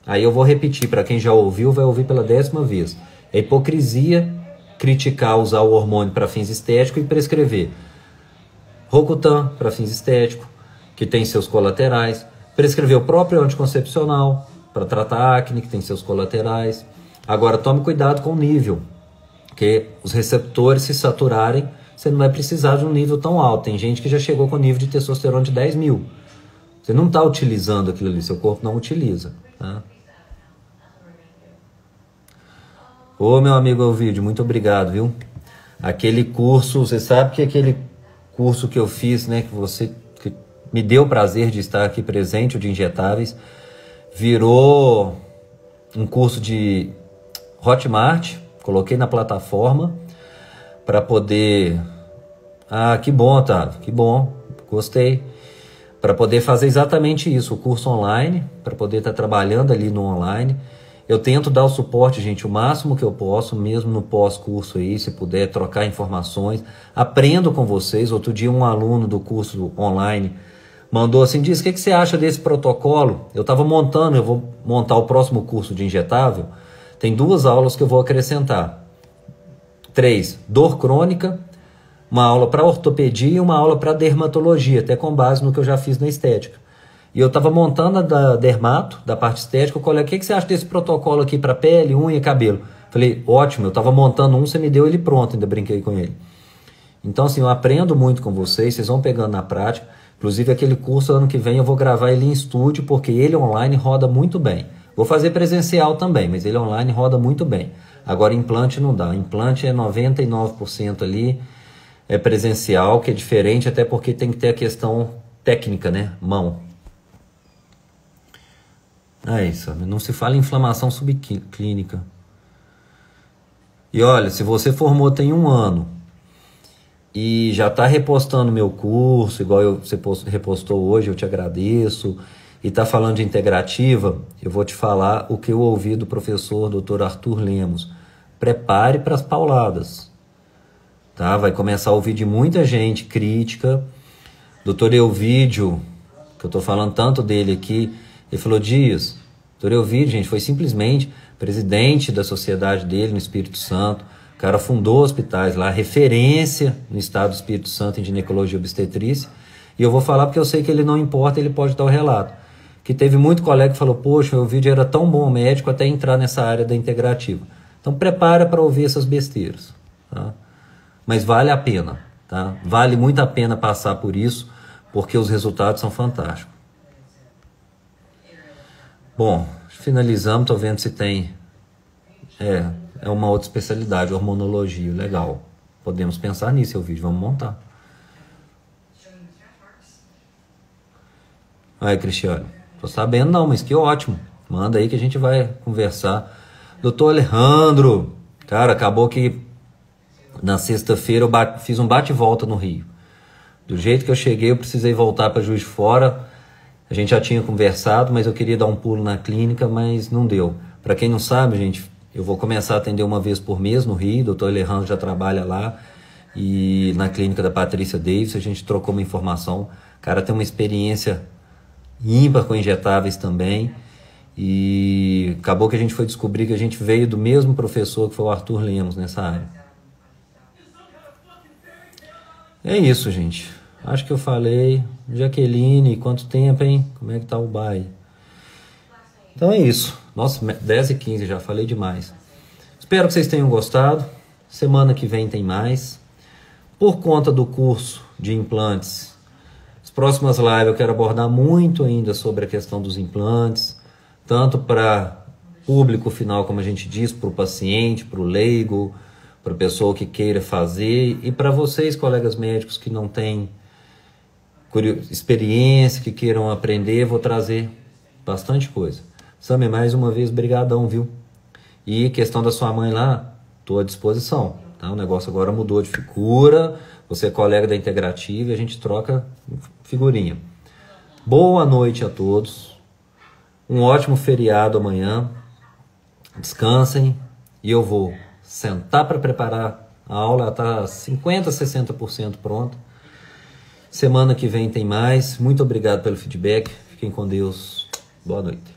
Aí eu vou repetir, para quem já ouviu, vai ouvir pela 10ª vez. É hipocrisia criticar usar o hormônio para fins estéticos e prescrever Rocutan para fins estéticos, que tem seus colaterais. Prescrever o próprio anticoncepcional para tratar acne, que tem seus colaterais. Agora tome cuidado com o nível, porque os receptores se saturarem, você não vai precisar de um nível tão alto. Tem gente que já chegou com nível de testosterona de 10 mil. Você não está utilizando aquilo ali, seu corpo não utiliza. Tá? Ô, meu amigo Elvídio, muito obrigado, viu? Aquele curso, você sabe que aquele curso que eu fiz, né, que me deu o prazer de estar aqui presente, o de injetáveis, virou um curso de Hotmart, coloquei na plataforma para poder... Ah, que bom, Otávio, que bom, gostei. Para poder fazer exatamente isso, o curso online, para poder estar trabalhando ali no online. Eu tento dar o suporte, gente, o máximo que eu posso, mesmo no pós-curso aí, se puder trocar informações. Aprendo com vocês. Outro dia um aluno do curso online mandou assim, diz, o que você acha desse protocolo? Eu estava montando, eu vou montar o próximo curso de injetável. Tem 2 aulas que eu vou acrescentar. 3, dor crônica, uma aula para ortopedia e uma aula para dermatologia, até com base no que eu já fiz na estética. E eu estava montando a da dermato, da parte estética, eu falei, o que você acha desse protocolo aqui para pele, unha e cabelo? Falei, ótimo, eu estava montando você me deu ele pronto, ainda brinquei com ele. Então, assim, eu aprendo muito com vocês vão pegando na prática. Inclusive, aquele curso, ano que vem, eu vou gravar ele em estúdio, porque ele online roda muito bem. Vou fazer presencial também, mas ele online roda muito bem. Agora, implante não dá. Implante é 99% ali, é presencial, que é diferente, até porque tem que ter a questão técnica, né? Mão. É isso, não se fala em inflamação subclínica. E olha, se você formou tem 1 ano e já está repostando meu curso, igual você repostou hoje, eu te agradeço, e está falando de integrativa, eu vou te falar o que eu ouvi do professor Dr. Arthur Lemos. Prepare para as pauladas. Tá? Vai começar a ouvir de muita gente crítica. Dr. Elvídio, que eu estou falando tanto dele aqui, ele falou, Dias, Dr. Elvídio, gente, foi simplesmente presidente da sociedade dele no Espírito Santo. O cara fundou hospitais lá, referência no estado do Espírito Santo em ginecologia e obstetrícia. E eu vou falar porque eu sei que ele não importa, ele pode dar o relato. Que teve muito colega que falou, poxa, o Elvídio era tão bom médico até entrar nessa área da integrativa. Então prepara para ouvir essas besteiras. Tá? Mas vale a pena. Tá? Vale muito a pena passar por isso, porque os resultados são fantásticos. Bom, finalizamos, estou vendo se tem... É uma outra especialidade, hormonologia, legal. Podemos pensar nisso, Elvídio, vamos montar. Aí, Cristiano, tô sabendo não, mas que ótimo. Manda aí que a gente vai conversar. Doutor Alejandro, cara, acabou que na sexta-feira eu fiz um bate-volta no Rio. Do jeito que eu cheguei, eu precisei voltar para Juiz de Fora. A gente já tinha conversado, mas eu queria dar um pulo na clínica, mas não deu. Para quem não sabe, gente, eu vou começar a atender uma vez por mês no Rio. O doutor Alejandro já trabalha lá. E na clínica da Patrícia Davis, a gente trocou uma informação. O cara tem uma experiência ímpar com injetáveis também. E acabou que a gente foi descobrir que a gente veio do mesmo professor que foi o Arthur Lemos nessa área. É isso, gente. Acho que eu falei. Jaqueline, quanto tempo, hein? Como é que tá o baile? Então é isso. Nossa, 10h15, já falei demais. Espero que vocês tenham gostado. Semana que vem tem mais. Por conta do curso de implantes, as próximas lives eu quero abordar muito ainda sobre a questão dos implantes, tanto para público final, como a gente diz, para o paciente, para o leigo, para a pessoa que queira fazer, e para vocês, colegas médicos que não têm experiência, que queiram aprender, vou trazer bastante coisa. Sammy, mais uma vez, brigadão, viu? E questão da sua mãe lá, estou à disposição. Tá? O negócio agora mudou de figura, você é colega da Integrativa e a gente troca figurinha. Boa noite a todos. Um ótimo feriado amanhã. Descansem. E eu vou sentar para preparar a aula. Está 50%, 60% pronta. Semana que vem tem mais. Muito obrigado pelo feedback. Fiquem com Deus. Boa noite.